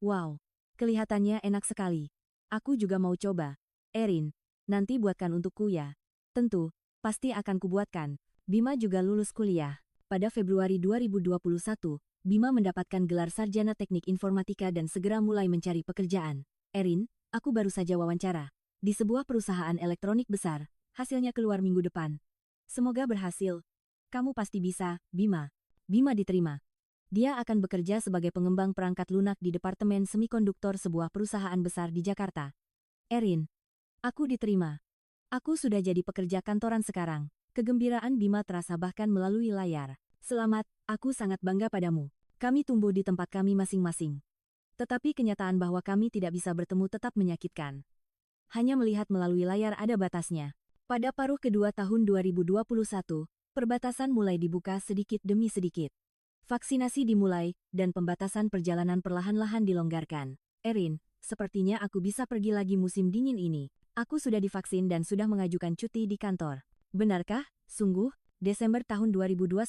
Wow, kelihatannya enak sekali. Aku juga mau coba. Erin, nanti buatkan untukku ya. Tentu, pasti akan kubuatkan. Bima juga lulus kuliah. Pada Februari 2021, Bima mendapatkan gelar sarjana teknik informatika dan segera mulai mencari pekerjaan. Erin, aku baru saja wawancara. Di sebuah perusahaan elektronik besar, hasilnya keluar minggu depan. Semoga berhasil. Kamu pasti bisa, Bima. Bima diterima. Dia akan bekerja sebagai pengembang perangkat lunak di Departemen Semikonduktor sebuah perusahaan besar di Jakarta. Erin, aku diterima. Aku sudah jadi pekerja kantoran sekarang. Kegembiraan Bima terasa bahkan melalui layar. Selamat, aku sangat bangga padamu. Kami tumbuh di tempat kami masing-masing. Tetapi kenyataan bahwa kami tidak bisa bertemu tetap menyakitkan. Hanya melihat melalui layar ada batasnya. Pada paruh kedua tahun 2021, perbatasan mulai dibuka sedikit demi sedikit. Vaksinasi dimulai, dan pembatasan perjalanan perlahan-lahan dilonggarkan. Erin, sepertinya aku bisa pergi lagi musim dingin ini. Aku sudah divaksin dan sudah mengajukan cuti di kantor. Benarkah? Sungguh? Desember tahun 2021,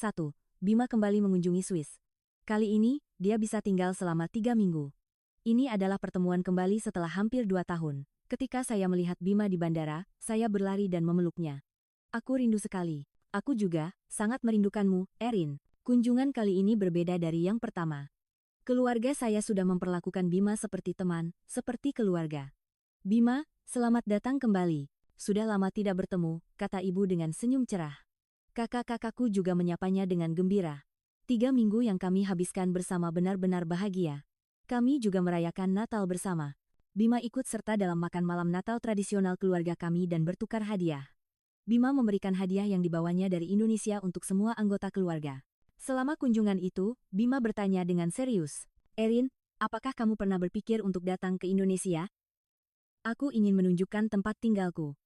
Bima kembali mengunjungi Swiss. Kali ini, dia bisa tinggal selama 3 minggu. Ini adalah pertemuan kembali setelah hampir 2 tahun. Ketika saya melihat Bima di bandara, saya berlari dan memeluknya. Aku rindu sekali. Aku juga, sangat merindukanmu, Erin. Kunjungan kali ini berbeda dari yang pertama. Keluarga saya sudah memperlakukan Bima seperti teman, seperti keluarga. Bima, selamat datang kembali. Sudah lama tidak bertemu, kata ibu dengan senyum cerah. Kakak-kakakku juga menyapanya dengan gembira. 3 minggu yang kami habiskan bersama benar-benar bahagia. Kami juga merayakan Natal bersama. Bima ikut serta dalam makan malam Natal tradisional keluarga kami dan bertukar hadiah. Bima memberikan hadiah yang dibawanya dari Indonesia untuk semua anggota keluarga. Selama kunjungan itu, Bima bertanya dengan serius. Erin, apakah kamu pernah berpikir untuk datang ke Indonesia? Aku ingin menunjukkan tempat tinggalku.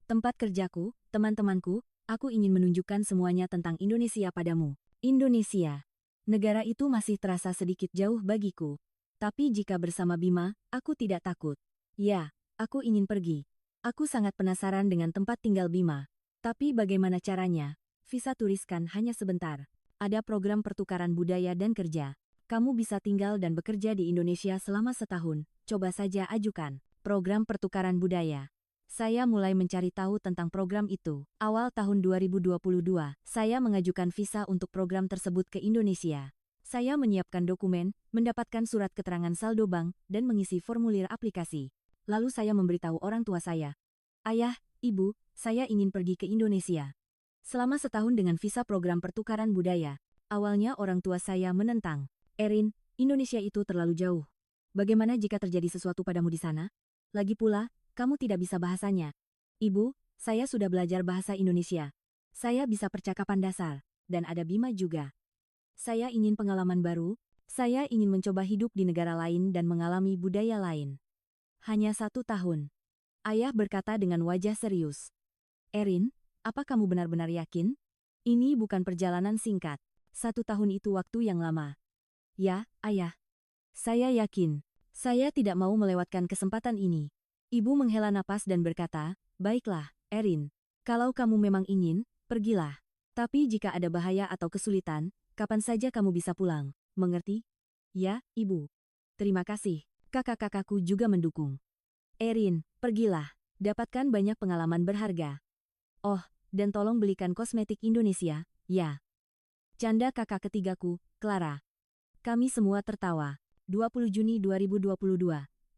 Tempat kerjaku, teman-temanku, aku ingin menunjukkan semuanya tentang Indonesia padamu. Indonesia. Negara itu masih terasa sedikit jauh bagiku. Tapi jika bersama Bima, aku tidak takut. Ya, aku ingin pergi. Aku sangat penasaran dengan tempat tinggal Bima. Tapi bagaimana caranya? Visa turis kan hanya sebentar. Ada program pertukaran budaya dan kerja. Kamu bisa tinggal dan bekerja di Indonesia selama setahun. Coba saja ajukan program pertukaran budaya. Saya mulai mencari tahu tentang program itu. Awal tahun 2022, saya mengajukan visa untuk program tersebut ke Indonesia. Saya menyiapkan dokumen, mendapatkan surat keterangan saldo bank, dan mengisi formulir aplikasi. Lalu saya memberitahu orang tua saya. Ayah, ibu, saya ingin pergi ke Indonesia. Selama setahun dengan visa program pertukaran budaya, awalnya orang tua saya menentang. Erin, Indonesia itu terlalu jauh. Bagaimana jika terjadi sesuatu padamu di sana? Lagi pula, kamu tidak bisa bahasanya. Ibu, saya sudah belajar bahasa Indonesia. Saya bisa percakapan dasar, dan ada Bima juga. Saya ingin pengalaman baru, saya ingin mencoba hidup di negara lain dan mengalami budaya lain. Hanya 1 tahun. Ayah berkata dengan wajah serius. Erin, apa kamu benar-benar yakin? Ini bukan perjalanan singkat. 1 tahun itu waktu yang lama. Ya, ayah. Saya yakin. Saya tidak mau melewatkan kesempatan ini. Ibu menghela napas dan berkata, baiklah, Erin. Kalau kamu memang ingin, pergilah. Tapi jika ada bahaya atau kesulitan, kapan saja kamu bisa pulang. Mengerti? Ya, ibu. Terima kasih. Kakak-kakakku juga mendukung. Erin, pergilah. Dapatkan banyak pengalaman berharga. Oh, dan tolong belikan kosmetik Indonesia, ya. Canda kakak ketigaku, Clara. Kami semua tertawa. 20 Juni 2022.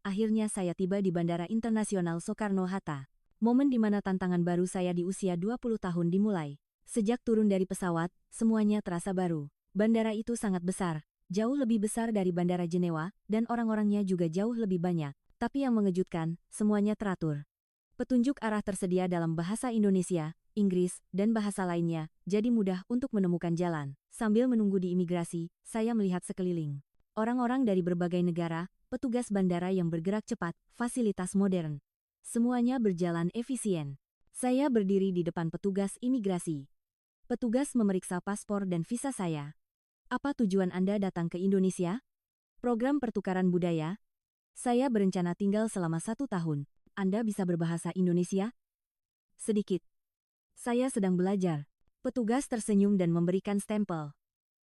Akhirnya saya tiba di Bandara Internasional Soekarno-Hatta. Momen di mana tantangan baru saya di usia 20 tahun dimulai. Sejak turun dari pesawat, semuanya terasa baru. Bandara itu sangat besar, jauh lebih besar dari Bandara Jenewa, dan orang-orangnya juga jauh lebih banyak. Tapi yang mengejutkan, semuanya teratur. Petunjuk arah tersedia dalam bahasa Indonesia, Inggris, dan bahasa lainnya, jadi mudah untuk menemukan jalan. Sambil menunggu di imigrasi, saya melihat sekeliling. Orang-orang dari berbagai negara, petugas bandara yang bergerak cepat, fasilitas modern. Semuanya berjalan efisien. Saya berdiri di depan petugas imigrasi. Petugas memeriksa paspor dan visa saya. Apa tujuan Anda datang ke Indonesia? Program pertukaran budaya? Saya berencana tinggal selama 1 tahun. Anda bisa berbahasa Indonesia? Sedikit. Saya sedang belajar. Petugas tersenyum dan memberikan stempel.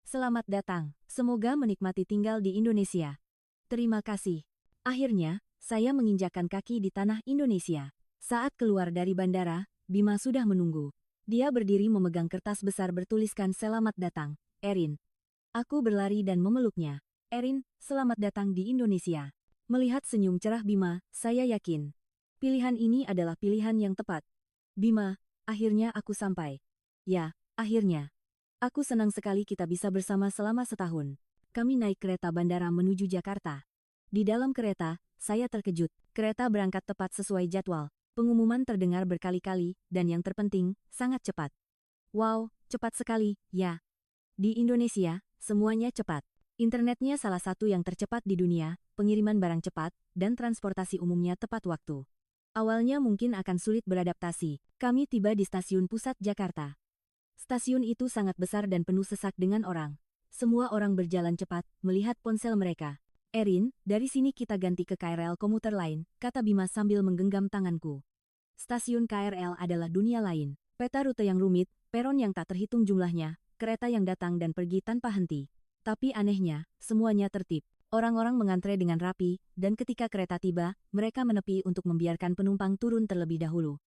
Selamat datang. Semoga menikmati tinggal di Indonesia. Terima kasih. Akhirnya, saya menginjakkan kaki di tanah Indonesia. Saat keluar dari bandara, Bima sudah menunggu. Dia berdiri memegang kertas besar bertuliskan "Selamat datang, Erin." Aku berlari dan memeluknya. Erin, selamat datang di Indonesia. Melihat senyum cerah Bima, saya yakin. Pilihan ini adalah pilihan yang tepat. Bima, akhirnya aku sampai. Ya, akhirnya. Aku senang sekali kita bisa bersama selama setahun. Kami naik kereta bandara menuju Jakarta. Di dalam kereta, saya terkejut. Kereta berangkat tepat sesuai jadwal. Pengumuman terdengar berkali-kali, dan yang terpenting, sangat cepat. Wow, cepat sekali, ya. Di Indonesia, semuanya cepat. Internetnya salah satu yang tercepat di dunia, pengiriman barang cepat, dan transportasi umumnya tepat waktu. Awalnya mungkin akan sulit beradaptasi. Kami tiba di stasiun pusat Jakarta. Stasiun itu sangat besar dan penuh sesak dengan orang. Semua orang berjalan cepat, melihat ponsel mereka. Erin, dari sini kita ganti ke KRL komuter lain, kata Bima sambil menggenggam tanganku. Stasiun KRL adalah dunia lain. Peta rute yang rumit, peron yang tak terhitung jumlahnya, kereta yang datang dan pergi tanpa henti. Tapi anehnya, semuanya tertib. Orang-orang mengantre dengan rapi, dan ketika kereta tiba, mereka menepi untuk membiarkan penumpang turun terlebih dahulu.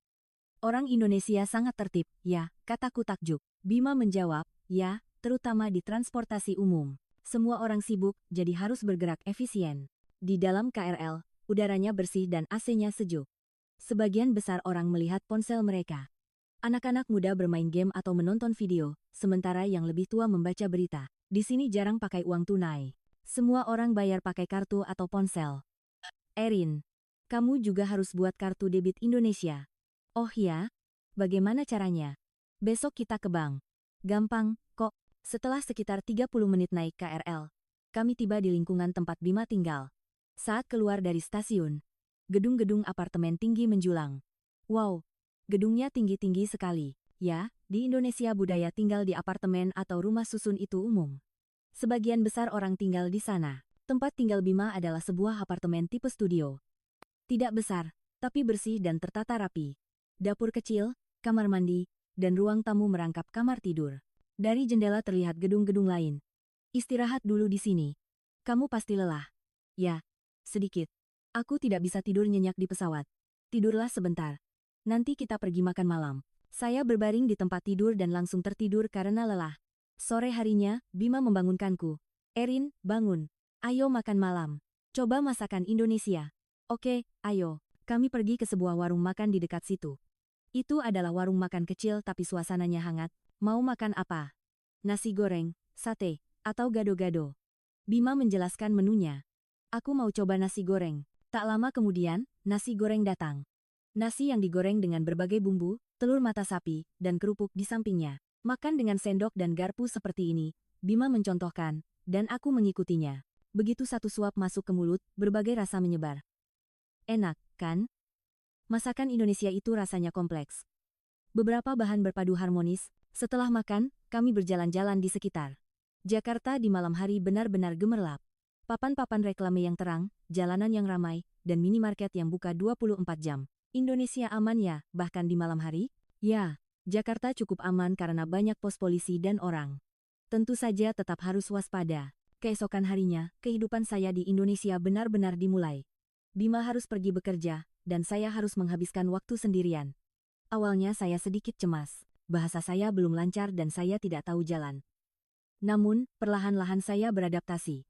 Orang Indonesia sangat tertib, ya, kataku takjub. Bima menjawab, ya, terutama di transportasi umum. Semua orang sibuk, jadi harus bergerak efisien. Di dalam KRL, udaranya bersih dan AC-nya sejuk. Sebagian besar orang melihat ponsel mereka. Anak-anak muda bermain game atau menonton video, sementara yang lebih tua membaca berita. Di sini jarang pakai uang tunai. Semua orang bayar pakai kartu atau ponsel. Erin, kamu juga harus buat kartu debit Indonesia. Oh ya? Bagaimana caranya? Besok kita ke bank. Gampang, kok. Setelah sekitar 30 menit naik KRL, kami tiba di lingkungan tempat Bima tinggal. Saat keluar dari stasiun, gedung-gedung apartemen tinggi menjulang. Wow, gedungnya tinggi-tinggi sekali. Ya, di Indonesia budaya tinggal di apartemen atau rumah susun itu umum. Sebagian besar orang tinggal di sana. Tempat tinggal Bima adalah sebuah apartemen tipe studio. Tidak besar, tapi bersih dan tertata rapi. Dapur kecil, kamar mandi, dan ruang tamu merangkap kamar tidur. Dari jendela terlihat gedung-gedung lain. Istirahat dulu di sini. Kamu pasti lelah. Ya, sedikit. Aku tidak bisa tidur nyenyak di pesawat. Tidurlah sebentar. Nanti kita pergi makan malam. Saya berbaring di tempat tidur dan langsung tertidur karena lelah. Sore harinya, Bima membangunkanku. Erin, bangun. Ayo makan malam. Coba masakan Indonesia. Oke, ayo. Kami pergi ke sebuah warung makan di dekat situ. Itu adalah warung makan kecil tapi suasananya hangat. Mau makan apa? Nasi goreng, sate, atau gado-gado? Bima menjelaskan menunya. Aku mau coba nasi goreng. Tak lama kemudian, nasi goreng datang. Nasi yang digoreng dengan berbagai bumbu, telur mata sapi, dan kerupuk di sampingnya. Makan dengan sendok dan garpu seperti ini, Bima mencontohkan, dan aku mengikutinya. Begitu satu suap masuk ke mulut, berbagai rasa menyebar. Enak, kan? Masakan Indonesia itu rasanya kompleks. Beberapa bahan berpadu harmonis. Setelah makan, kami berjalan-jalan di sekitar. Jakarta di malam hari benar-benar gemerlap. Papan-papan reklame yang terang, jalanan yang ramai, dan minimarket yang buka 24 jam. Indonesia aman ya, bahkan di malam hari? Ya, Jakarta cukup aman karena banyak pos polisi dan orang. Tentu saja tetap harus waspada. Keesokan harinya, kehidupan saya di Indonesia benar-benar dimulai. Bima harus pergi bekerja, dan saya harus menghabiskan waktu sendirian. Awalnya saya sedikit cemas. Bahasa saya belum lancar dan saya tidak tahu jalan. Namun, perlahan-lahan saya beradaptasi.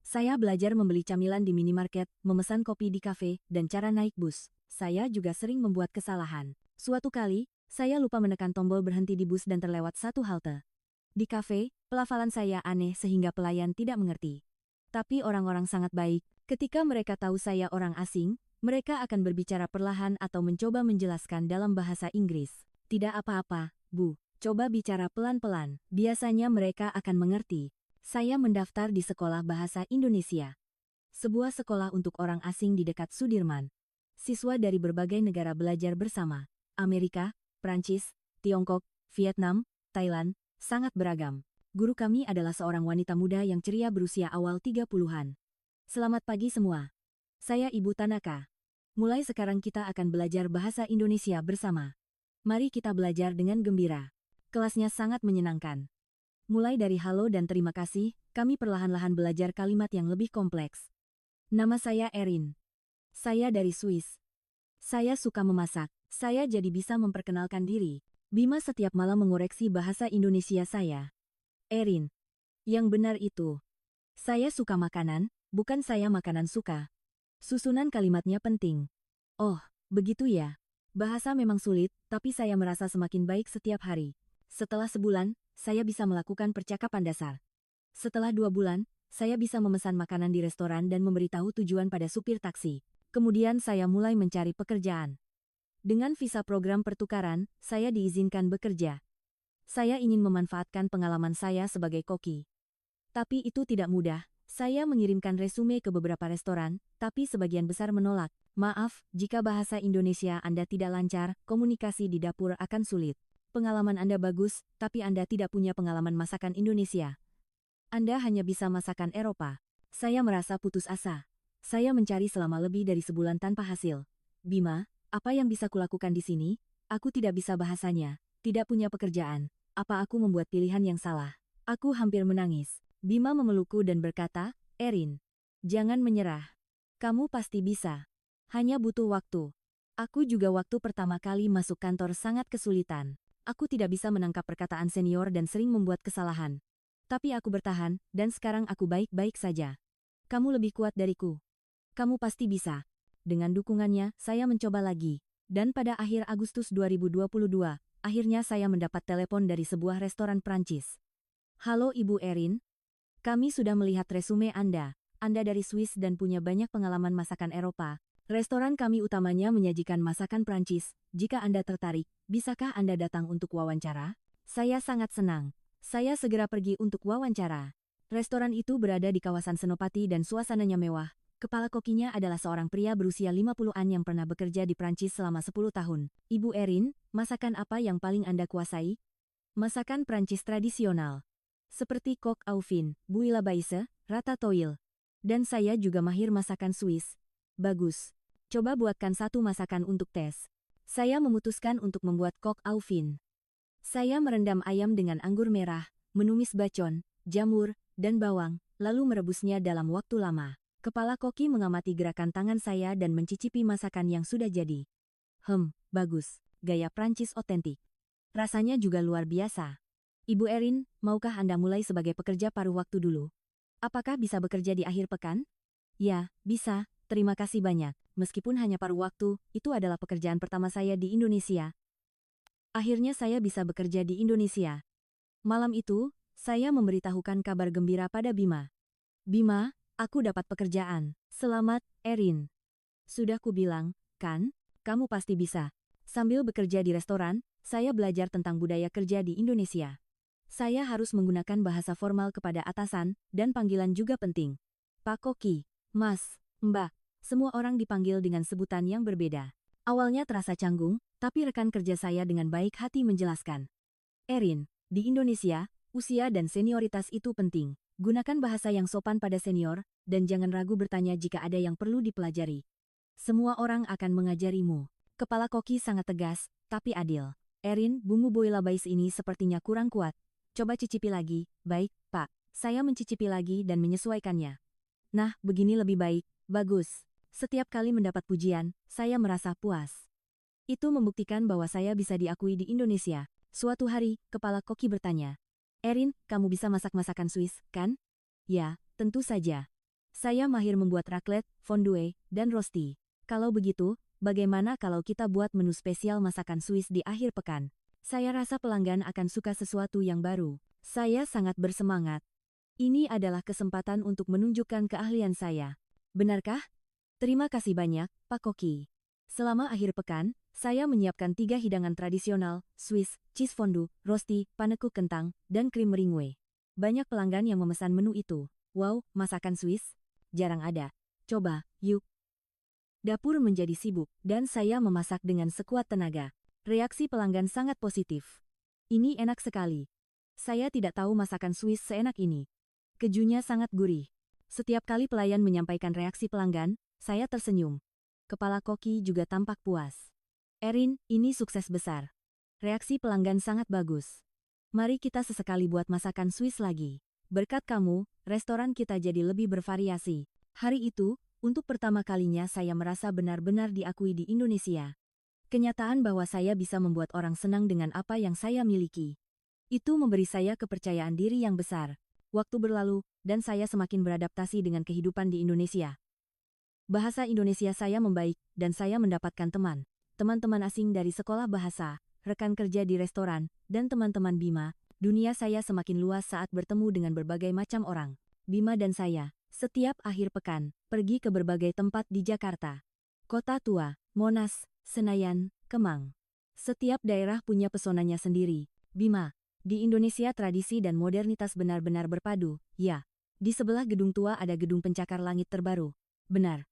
Saya belajar membeli camilan di minimarket, memesan kopi di kafe, dan cara naik bus. Saya juga sering membuat kesalahan. Suatu kali, saya lupa menekan tombol berhenti di bus dan terlewat satu halte. Di kafe, pelafalan saya aneh sehingga pelayan tidak mengerti. Tapi orang-orang sangat baik. Ketika mereka tahu saya orang asing, mereka akan berbicara perlahan atau mencoba menjelaskan dalam bahasa Inggris. Tidak apa-apa, Bu. Coba bicara pelan-pelan. Biasanya mereka akan mengerti. Saya mendaftar di Sekolah Bahasa Indonesia. Sebuah sekolah untuk orang asing di dekat Sudirman. Siswa dari berbagai negara belajar bersama. Amerika, Prancis, Tiongkok, Vietnam, Thailand, sangat beragam. Guru kami adalah seorang wanita muda yang ceria berusia awal 30-an. Selamat pagi semua. Saya Ibu Tanaka. Mulai sekarang kita akan belajar bahasa Indonesia bersama. Mari kita belajar dengan gembira. Kelasnya sangat menyenangkan. Mulai dari halo dan terima kasih, kami perlahan-lahan belajar kalimat yang lebih kompleks. Nama saya Erin. Saya dari Swiss. Saya suka memasak. Saya jadi bisa memperkenalkan diri. Bima setiap malam mengoreksi bahasa Indonesia saya. Erin. Yang benar itu. Saya suka makanan, bukan saya makanan suka. Susunan kalimatnya penting. Oh, begitu ya. Bahasa memang sulit, tapi saya merasa semakin baik setiap hari. Setelah sebulan, saya bisa melakukan percakapan dasar. Setelah 2 bulan, saya bisa memesan makanan di restoran dan memberitahu tujuan pada supir taksi. Kemudian saya mulai mencari pekerjaan. Dengan visa program pertukaran, saya diizinkan bekerja. Saya ingin memanfaatkan pengalaman saya sebagai koki. Tapi itu tidak mudah. Saya mengirimkan resume ke beberapa restoran, tapi sebagian besar menolak. Maaf, jika bahasa Indonesia Anda tidak lancar, komunikasi di dapur akan sulit. Pengalaman Anda bagus, tapi Anda tidak punya pengalaman masakan Indonesia. Anda hanya bisa masakan Eropa. Saya merasa putus asa. Saya mencari selama lebih dari sebulan tanpa hasil. Bima, apa yang bisa kulakukan di sini? Aku tidak bisa bahasanya, tidak punya pekerjaan. Apa aku membuat pilihan yang salah? Aku hampir menangis. Bima memelukku dan berkata, Erin, jangan menyerah. Kamu pasti bisa. Hanya butuh waktu. Aku juga waktu pertama kali masuk kantor sangat kesulitan. Aku tidak bisa menangkap perkataan senior dan sering membuat kesalahan. Tapi aku bertahan, dan sekarang aku baik-baik saja. Kamu lebih kuat dariku. Kamu pasti bisa. Dengan dukungannya, saya mencoba lagi. Dan pada akhir Agustus 2022, akhirnya saya mendapat telepon dari sebuah restoran Prancis. Halo Ibu Erin. Kami sudah melihat resume Anda. Anda dari Swiss dan punya banyak pengalaman masakan Eropa. Restoran kami utamanya menyajikan masakan Prancis. Jika Anda tertarik, bisakah Anda datang untuk wawancara? Saya sangat senang. Saya segera pergi untuk wawancara. Restoran itu berada di kawasan Senopati dan suasananya mewah. Kepala kokinya adalah seorang pria berusia 50-an yang pernah bekerja di Prancis selama 10 tahun. Ibu Erin, masakan apa yang paling Anda kuasai? Masakan Prancis tradisional. Seperti coq au vin, bouillabaisse, ratatouille. Dan saya juga mahir masakan Swiss. Bagus. Coba buatkan satu masakan untuk tes. Saya memutuskan untuk membuat coq au vin. Saya merendam ayam dengan anggur merah, menumis bacon, jamur, dan bawang, lalu merebusnya dalam waktu lama. Kepala koki mengamati gerakan tangan saya dan mencicipi masakan yang sudah jadi. Bagus. Gaya Prancis otentik. Rasanya juga luar biasa. Ibu Erin, maukah Anda mulai sebagai pekerja paruh waktu dulu? Apakah bisa bekerja di akhir pekan? Ya, bisa. Terima kasih banyak. Meskipun hanya paruh waktu, itu adalah pekerjaan pertama saya di Indonesia. Akhirnya saya bisa bekerja di Indonesia. Malam itu, saya memberitahukan kabar gembira pada Bima. Bima, aku dapat pekerjaan. Selamat, Erin. Sudah kubilang, kan? Kamu pasti bisa. Sambil bekerja di restoran, saya belajar tentang budaya kerja di Indonesia. Saya harus menggunakan bahasa formal kepada atasan, dan panggilan juga penting. Pak Koki, Mas, Mbak. Semua orang dipanggil dengan sebutan yang berbeda. Awalnya terasa canggung, tapi rekan kerja saya dengan baik hati menjelaskan. Erin, di Indonesia, usia dan senioritas itu penting. Gunakan bahasa yang sopan pada senior, dan jangan ragu bertanya jika ada yang perlu dipelajari. Semua orang akan mengajarimu. Kepala koki sangat tegas, tapi adil. Erin, bumbu bouillabaisse ini sepertinya kurang kuat. Coba cicipi lagi. Baik, Pak. Saya mencicipi lagi dan menyesuaikannya. Nah, begini lebih baik. Bagus. Setiap kali mendapat pujian, saya merasa puas. Itu membuktikan bahwa saya bisa diakui di Indonesia. Suatu hari, kepala koki bertanya, Erin, kamu bisa masak masakan Swiss, kan? Ya, tentu saja. Saya mahir membuat raclette, fondue, dan rosti. Kalau begitu, bagaimana kalau kita buat menu spesial masakan Swiss di akhir pekan? Saya rasa pelanggan akan suka sesuatu yang baru. Saya sangat bersemangat. Ini adalah kesempatan untuk menunjukkan keahlian saya. Benarkah? Terima kasih banyak, Pak Koki. Selama akhir pekan, saya menyiapkan 3 hidangan tradisional, Swiss, cheese fondue, rosti, panekuk kentang, dan krim meringue. Banyak pelanggan yang memesan menu itu. Wow, masakan Swiss? Jarang ada. Coba, yuk. Dapur menjadi sibuk, dan saya memasak dengan sekuat tenaga. Reaksi pelanggan sangat positif. Ini enak sekali. Saya tidak tahu masakan Swiss seenak ini. Kejunya sangat gurih. Setiap kali pelayan menyampaikan reaksi pelanggan, saya tersenyum. Kepala Koki juga tampak puas. Erin, ini sukses besar. Reaksi pelanggan sangat bagus. Mari kita sesekali buat masakan Swiss lagi. Berkat kamu, restoran kita jadi lebih bervariasi. Hari itu, untuk pertama kalinya saya merasa benar-benar diakui di Indonesia. Kenyataan bahwa saya bisa membuat orang senang dengan apa yang saya miliki. Itu memberi saya kepercayaan diri yang besar. Waktu berlalu, dan saya semakin beradaptasi dengan kehidupan di Indonesia. Bahasa Indonesia saya membaik, dan saya mendapatkan teman-teman asing dari sekolah bahasa, rekan kerja di restoran, dan teman-teman Bima. Dunia saya semakin luas saat bertemu dengan berbagai macam orang. Bima dan saya, setiap akhir pekan, pergi ke berbagai tempat di Jakarta. Kota Tua, Monas, Senayan, Kemang. Setiap daerah punya pesonanya sendiri. Bima, di Indonesia tradisi dan modernitas benar-benar berpadu, ya. Di sebelah gedung tua ada gedung pencakar langit terbaru. Benar.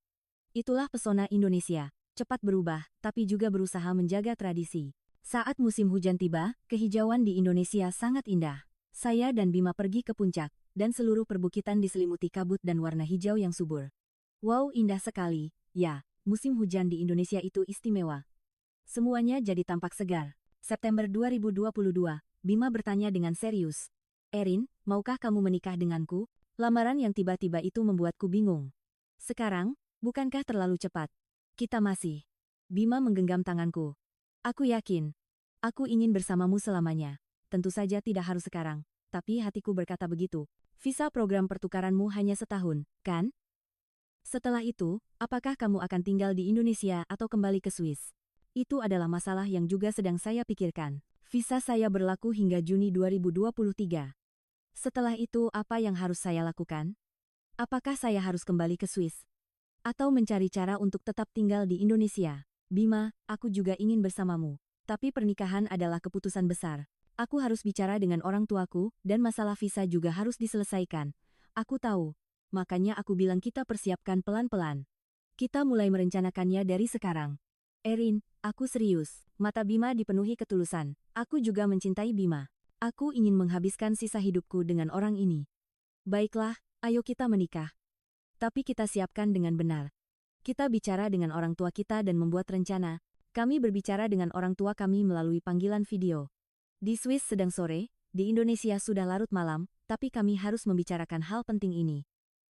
Itulah pesona Indonesia, cepat berubah, tapi juga berusaha menjaga tradisi. Saat musim hujan tiba, kehijauan di Indonesia sangat indah. Saya dan Bima pergi ke puncak, dan seluruh perbukitan diselimuti kabut dan warna hijau yang subur. Wow, indah sekali, ya, musim hujan di Indonesia itu istimewa. Semuanya jadi tampak segar. September 2022, Bima bertanya dengan serius. Erin, maukah kamu menikah denganku? Lamaran yang tiba-tiba itu membuatku bingung. Sekarang, bukankah terlalu cepat? Kita masih. Bima menggenggam tanganku. Aku yakin. Aku ingin bersamamu selamanya. Tentu saja tidak harus sekarang, tapi hatiku berkata begitu. Visa program pertukaranmu hanya setahun, kan? Setelah itu, apakah kamu akan tinggal di Indonesia atau kembali ke Swiss? Itu adalah masalah yang juga sedang saya pikirkan. Visa saya berlaku hingga Juni 2023. Setelah itu apa yang harus saya lakukan? Apakah saya harus kembali ke Swiss? Atau mencari cara untuk tetap tinggal di Indonesia? Bima, aku juga ingin bersamamu. Tapi pernikahan adalah keputusan besar. Aku harus bicara dengan orang tuaku, dan masalah visa juga harus diselesaikan. Aku tahu. Makanya aku bilang kita persiapkan pelan-pelan. Kita mulai merencanakannya dari sekarang. Erin, aku serius. Mata Bima dipenuhi ketulusan. Aku juga mencintai Bima. Aku ingin menghabiskan sisa hidupku dengan orang ini. Baiklah, ayo kita menikah. Tapi kita siapkan dengan benar. Kita bicara dengan orang tua kita dan membuat rencana. Kami berbicara dengan orang tua kami melalui panggilan video. Di Swiss sedang sore, di Indonesia sudah larut malam, tapi kami harus membicarakan hal penting ini.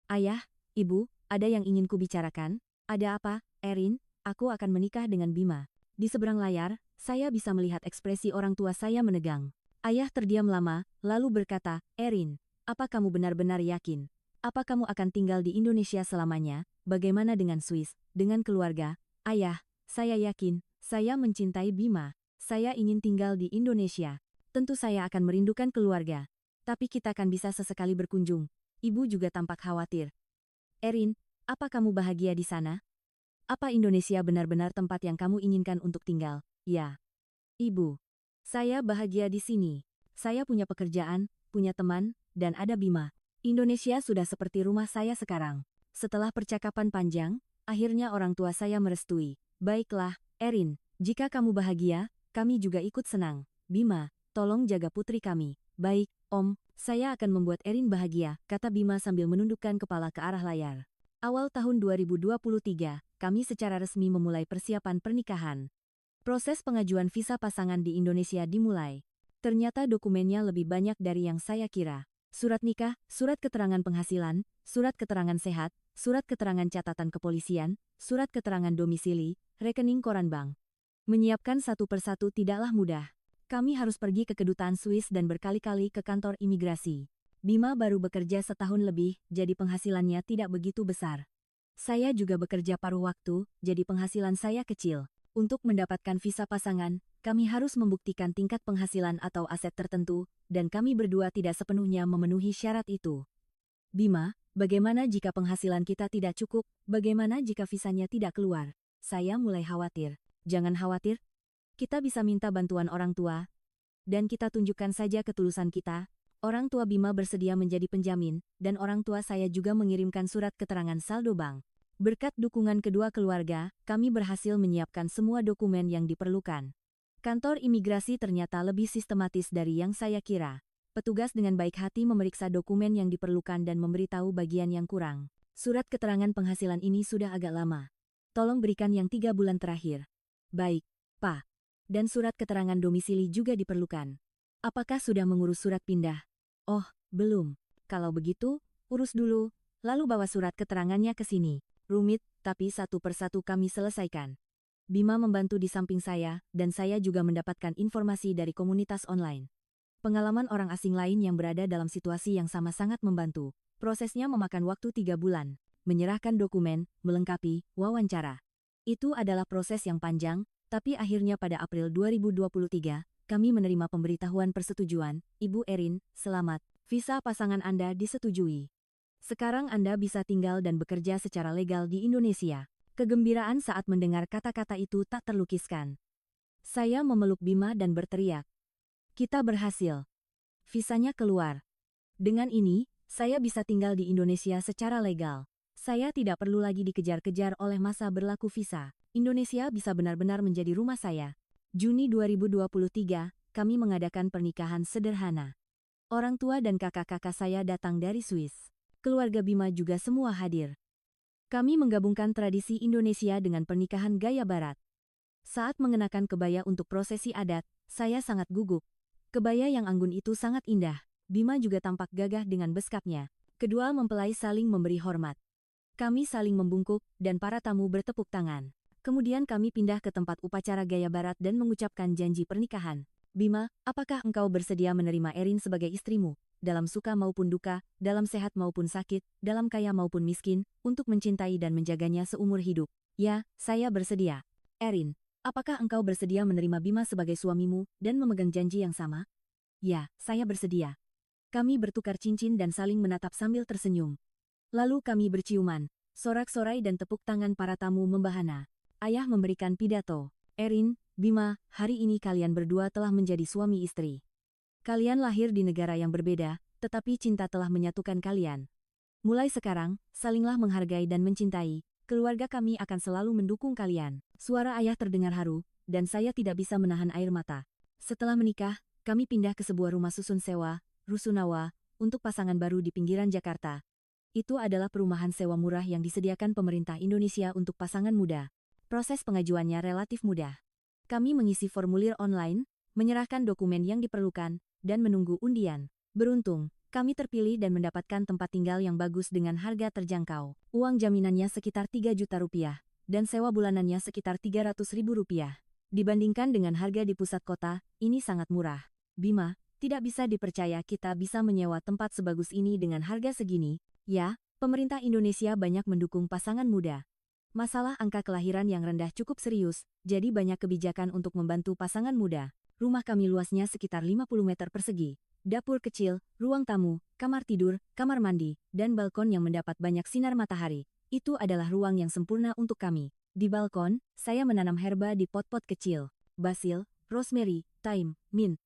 Ayah, Ibu, ada yang ingin ku bicarakan? Ada apa, Erin? Aku akan menikah dengan Bima. Di seberang layar, saya bisa melihat ekspresi orang tua saya menegang. Ayah terdiam lama, lalu berkata, Erin, apa kamu benar-benar yakin? Apa kamu akan tinggal di Indonesia selamanya? Bagaimana dengan Swiss, dengan keluarga? Ayah, saya yakin, saya mencintai Bima. Saya ingin tinggal di Indonesia. Tentu saya akan merindukan keluarga. Tapi kita akan bisa sesekali berkunjung. Ibu juga tampak khawatir. Erin, apa kamu bahagia di sana? Apa Indonesia benar-benar tempat yang kamu inginkan untuk tinggal? Ya. Ibu. Saya bahagia di sini. Saya punya pekerjaan, punya teman, dan ada Bima. Indonesia sudah seperti rumah saya sekarang. Setelah percakapan panjang, akhirnya orang tua saya merestui. Baiklah, Erin, jika kamu bahagia, kami juga ikut senang. Bima, tolong jaga putri kami. Baik, Om, saya akan membuat Erin bahagia, kata Bima sambil menundukkan kepala ke arah layar. Awal tahun 2023, kami secara resmi memulai persiapan pernikahan. Proses pengajuan visa pasangan di Indonesia dimulai. Ternyata dokumennya lebih banyak dari yang saya kira. Surat nikah, surat keterangan penghasilan, surat keterangan sehat, surat keterangan catatan kepolisian, surat keterangan domisili, rekening koran bank. Menyiapkan satu persatu tidaklah mudah. Kami harus pergi ke kedutaan Swiss dan berkali-kali ke kantor imigrasi. Bima baru bekerja setahun lebih, jadi penghasilannya tidak begitu besar. Saya juga bekerja paruh waktu, jadi penghasilan saya kecil. Untuk mendapatkan visa pasangan, kami harus membuktikan tingkat penghasilan atau aset tertentu, dan kami berdua tidak sepenuhnya memenuhi syarat itu. Bima, bagaimana jika penghasilan kita tidak cukup? Bagaimana jika visanya tidak keluar? Saya mulai khawatir. Jangan khawatir. Kita bisa minta bantuan orang tua, dan kita tunjukkan saja ketulusan kita. Orang tua Bima bersedia menjadi penjamin, dan orang tua saya juga mengirimkan surat keterangan saldo bank. Berkat dukungan kedua keluarga, kami berhasil menyiapkan semua dokumen yang diperlukan. Kantor imigrasi ternyata lebih sistematis dari yang saya kira. Petugas dengan baik hati memeriksa dokumen yang diperlukan dan memberitahu bagian yang kurang. Surat keterangan penghasilan ini sudah agak lama. Tolong berikan yang 3 bulan terakhir. Baik, Pak. Dan surat keterangan domisili juga diperlukan. Apakah sudah mengurus surat pindah? Oh, belum. Kalau begitu, urus dulu, lalu bawa surat keterangannya ke sini. Rumit, tapi satu persatu kami selesaikan. Bima membantu di samping saya, dan saya juga mendapatkan informasi dari komunitas online. Pengalaman orang asing lain yang berada dalam situasi yang sama sangat membantu. Prosesnya memakan waktu 3 bulan. Menyerahkan dokumen, melengkapi, wawancara. Itu adalah proses yang panjang, tapi akhirnya pada April 2023, kami menerima pemberitahuan persetujuan. Ibu Erin, selamat, visa pasangan Anda disetujui. Sekarang Anda bisa tinggal dan bekerja secara legal di Indonesia. Kegembiraan saat mendengar kata-kata itu tak terlukiskan. Saya memeluk Bima dan berteriak. Kita berhasil. Visanya keluar. Dengan ini, saya bisa tinggal di Indonesia secara legal. Saya tidak perlu lagi dikejar-kejar oleh masa berlaku visa. Indonesia bisa benar-benar menjadi rumah saya. Juni 2023, kami mengadakan pernikahan sederhana. Orang tua dan kakak-kakak saya datang dari Swiss. Keluarga Bima juga semua hadir. Kami menggabungkan tradisi Indonesia dengan pernikahan gaya barat. Saat mengenakan kebaya untuk prosesi adat, saya sangat gugup. Kebaya yang anggun itu sangat indah. Bima juga tampak gagah dengan beskapnya. Kedua mempelai saling memberi hormat. Kami saling membungkuk, dan para tamu bertepuk tangan. Kemudian kami pindah ke tempat upacara gaya barat dan mengucapkan janji pernikahan. Bima, apakah engkau bersedia menerima Erin sebagai istrimu, dalam suka maupun duka, dalam sehat maupun sakit, dalam kaya maupun miskin, untuk mencintai dan menjaganya seumur hidup? Ya, saya bersedia. Erin, apakah engkau bersedia menerima Bima sebagai suamimu dan memegang janji yang sama? Ya, saya bersedia. Kami bertukar cincin dan saling menatap sambil tersenyum. Lalu kami berciuman, sorak-sorai dan tepuk tangan para tamu membahana. Ayah memberikan pidato. Erin, Bima, hari ini kalian berdua telah menjadi suami istri. Kalian lahir di negara yang berbeda, tetapi cinta telah menyatukan kalian. Mulai sekarang, salinglah menghargai dan mencintai. Keluarga kami akan selalu mendukung kalian. Suara ayah terdengar haru, dan saya tidak bisa menahan air mata. Setelah menikah, kami pindah ke sebuah rumah susun sewa, Rusunawa, untuk pasangan baru di pinggiran Jakarta. Itu adalah perumahan sewa murah yang disediakan pemerintah Indonesia untuk pasangan muda. Proses pengajuannya relatif mudah. Kami mengisi formulir online, menyerahkan dokumen yang diperlukan, dan menunggu undian. Beruntung, kami terpilih dan mendapatkan tempat tinggal yang bagus dengan harga terjangkau. Uang jaminannya sekitar 3 juta rupiah, dan sewa bulanannya sekitar 300 ribu rupiah. Dibandingkan dengan harga di pusat kota, ini sangat murah. Bima, tidak bisa dipercaya kita bisa menyewa tempat sebagus ini dengan harga segini. Ya, pemerintah Indonesia banyak mendukung pasangan muda. Masalah angka kelahiran yang rendah cukup serius, jadi banyak kebijakan untuk membantu pasangan muda. Rumah kami luasnya sekitar 50 meter persegi. Dapur kecil, ruang tamu, kamar tidur, kamar mandi, dan balkon yang mendapat banyak sinar matahari. Itu adalah ruang yang sempurna untuk kami. Di balkon, saya menanam herba di pot-pot kecil. Basil, rosemary, thyme, mint.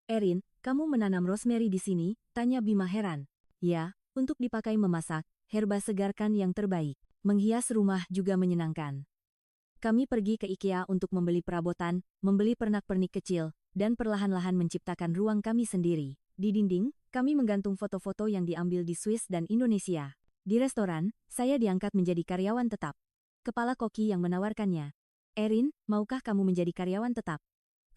Erin, kamu menanam rosemary di sini? Tanya Bima heran. Ya, untuk dipakai memasak, herba segarkan yang terbaik. Menghias rumah juga menyenangkan. Kami pergi ke IKEA untuk membeli perabotan, membeli pernak-pernik kecil, dan perlahan-lahan menciptakan ruang kami sendiri. Di dinding, kami menggantung foto-foto yang diambil di Swiss dan Indonesia. Di restoran, saya diangkat menjadi karyawan tetap. Kepala koki yang menawarkannya. Erin, maukah kamu menjadi karyawan tetap?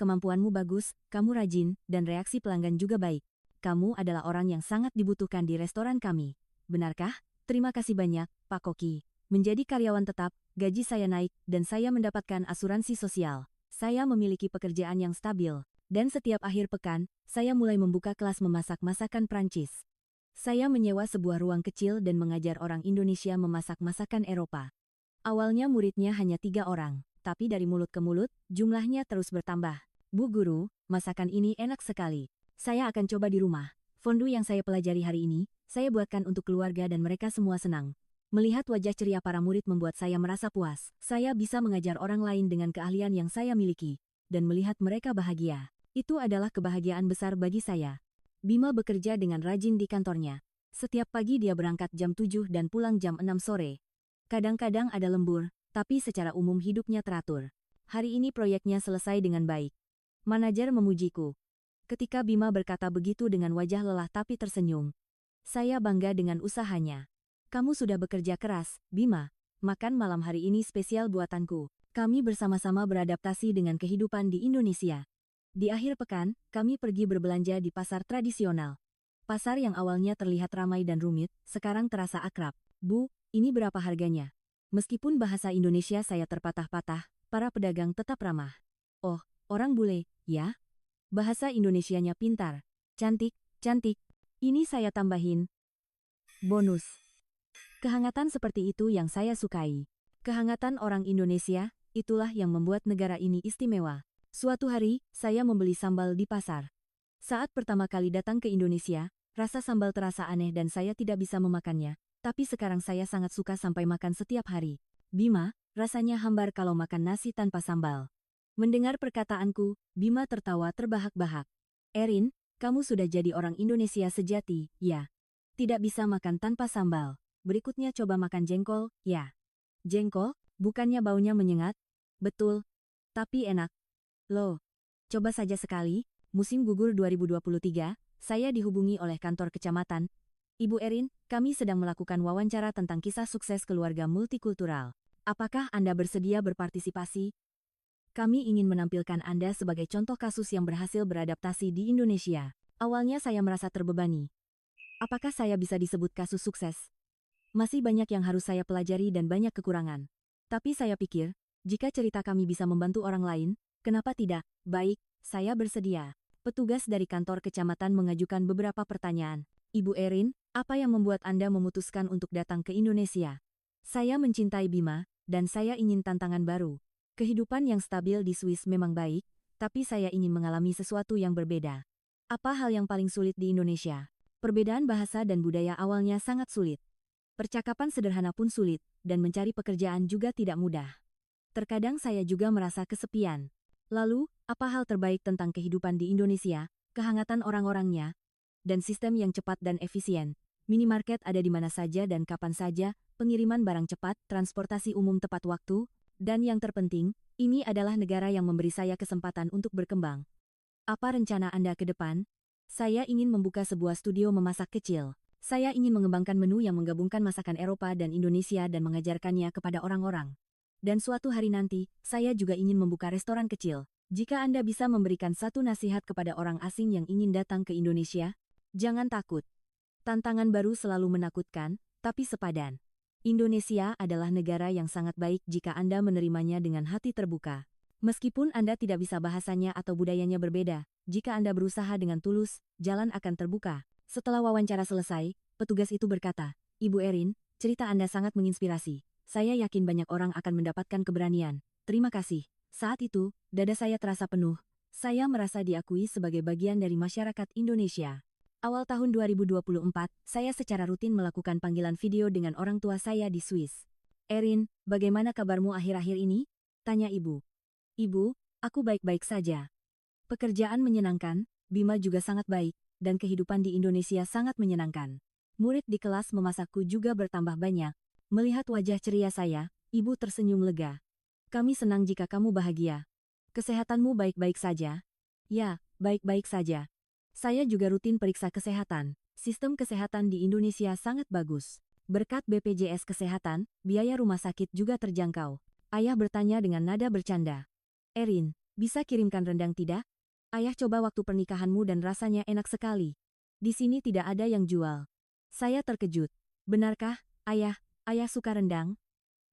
Kemampuanmu bagus, kamu rajin, dan reaksi pelanggan juga baik. Kamu adalah orang yang sangat dibutuhkan di restoran kami. Benarkah? Terima kasih banyak, Pak Koki. Menjadi karyawan tetap, gaji saya naik, dan saya mendapatkan asuransi sosial. Saya memiliki pekerjaan yang stabil. Dan setiap akhir pekan, saya mulai membuka kelas memasak masakan Prancis. Saya menyewa sebuah ruang kecil dan mengajar orang Indonesia memasak masakan Eropa. Awalnya muridnya hanya 3 orang, tapi dari mulut ke mulut, jumlahnya terus bertambah. Bu guru, masakan ini enak sekali. Saya akan coba di rumah. Fondue yang saya pelajari hari ini, saya buatkan untuk keluarga dan mereka semua senang. Melihat wajah ceria para murid membuat saya merasa puas. Saya bisa mengajar orang lain dengan keahlian yang saya miliki. Dan melihat mereka bahagia. Itu adalah kebahagiaan besar bagi saya. Bima bekerja dengan rajin di kantornya. Setiap pagi dia berangkat jam 7 dan pulang jam 6 sore. Kadang-kadang ada lembur, tapi secara umum hidupnya teratur. Hari ini proyeknya selesai dengan baik. Manajer memujiku. Ketika Bima berkata begitu dengan wajah lelah tapi tersenyum. Saya bangga dengan usahanya. Kamu sudah bekerja keras, Bima. Makan malam hari ini spesial buatanku. Kami bersama-sama beradaptasi dengan kehidupan di Indonesia. Di akhir pekan, kami pergi berbelanja di pasar tradisional. Pasar yang awalnya terlihat ramai dan rumit, sekarang terasa akrab. Bu, ini berapa harganya? Meskipun bahasa Indonesia saya terpatah-patah, para pedagang tetap ramah. Oh, orang bule, ya? Bahasa Indonesianya pintar. Cantik, cantik. Ini saya tambahin. Bonus. Kehangatan seperti itu yang saya sukai. Kehangatan orang Indonesia, itulah yang membuat negara ini istimewa. Suatu hari, saya membeli sambal di pasar. Saat pertama kali datang ke Indonesia, rasa sambal terasa aneh dan saya tidak bisa memakannya. Tapi sekarang saya sangat suka sampai makan setiap hari. Bima, rasanya hambar kalau makan nasi tanpa sambal. Mendengar perkataanku, Bima tertawa terbahak-bahak. Erin, kamu sudah jadi orang Indonesia sejati, ya. Tidak bisa makan tanpa sambal. Berikutnya coba makan jengkol, ya. Jengkol, bukannya baunya menyengat? Betul. Tapi enak. Loh, coba saja sekali, musim gugur 2023, saya dihubungi oleh kantor kecamatan. Ibu Erin, kami sedang melakukan wawancara tentang kisah sukses keluarga multikultural. Apakah Anda bersedia berpartisipasi? Kami ingin menampilkan Anda sebagai contoh kasus yang berhasil beradaptasi di Indonesia. Awalnya saya merasa terbebani. Apakah saya bisa disebut kasus sukses? Masih banyak yang harus saya pelajari dan banyak kekurangan. Tapi saya pikir, jika cerita kami bisa membantu orang lain, kenapa tidak? Baik, saya bersedia. Petugas dari kantor kecamatan mengajukan beberapa pertanyaan. Ibu Erin, apa yang membuat Anda memutuskan untuk datang ke Indonesia? Saya mencintai Bima, dan saya ingin tantangan baru. Kehidupan yang stabil di Swiss memang baik, tapi saya ingin mengalami sesuatu yang berbeda. Apa hal yang paling sulit di Indonesia? Perbedaan bahasa dan budaya awalnya sangat sulit. Percakapan sederhana pun sulit, dan mencari pekerjaan juga tidak mudah. Terkadang saya juga merasa kesepian. Lalu, apa hal terbaik tentang kehidupan di Indonesia? Kehangatan orang-orangnya, dan sistem yang cepat dan efisien. Minimarket ada di mana saja dan kapan saja, pengiriman barang cepat, transportasi umum tepat waktu, dan yang terpenting, ini adalah negara yang memberi saya kesempatan untuk berkembang. Apa rencana Anda ke depan? Saya ingin membuka sebuah studio memasak kecil. Saya ingin mengembangkan menu yang menggabungkan masakan Eropa dan Indonesia dan mengajarkannya kepada orang-orang. Dan suatu hari nanti, saya juga ingin membuka restoran kecil. Jika Anda bisa memberikan satu nasihat kepada orang asing yang ingin datang ke Indonesia, jangan takut. Tantangan baru selalu menakutkan, tapi sepadan. Indonesia adalah negara yang sangat baik jika Anda menerimanya dengan hati terbuka. Meskipun Anda tidak bisa bahasanya atau budayanya berbeda, jika Anda berusaha dengan tulus, jalan akan terbuka. Setelah wawancara selesai, petugas itu berkata, Ibu Erin, cerita Anda sangat menginspirasi. Saya yakin banyak orang akan mendapatkan keberanian. Terima kasih. Saat itu, dada saya terasa penuh. Saya merasa diakui sebagai bagian dari masyarakat Indonesia. Awal tahun 2024, saya secara rutin melakukan panggilan video dengan orang tua saya di Swiss. Erin, bagaimana kabarmu akhir-akhir ini? Tanya ibu. Ibu, aku baik-baik saja. Pekerjaan menyenangkan, Bima juga sangat baik, dan kehidupan di Indonesia sangat menyenangkan. Murid di kelas memasakku juga bertambah banyak. Melihat wajah ceria saya, ibu tersenyum lega. Kami senang jika kamu bahagia. Kesehatanmu baik-baik saja? Ya, baik-baik saja. Saya juga rutin periksa kesehatan. Sistem kesehatan di Indonesia sangat bagus. Berkat BPJS Kesehatan, biaya rumah sakit juga terjangkau. Ayah bertanya dengan nada bercanda. Erin, bisa kirimkan rendang tidak? Ayah coba waktu pernikahanmu dan rasanya enak sekali. Di sini tidak ada yang jual. Saya terkejut. Benarkah, Ayah? Ayah suka rendang?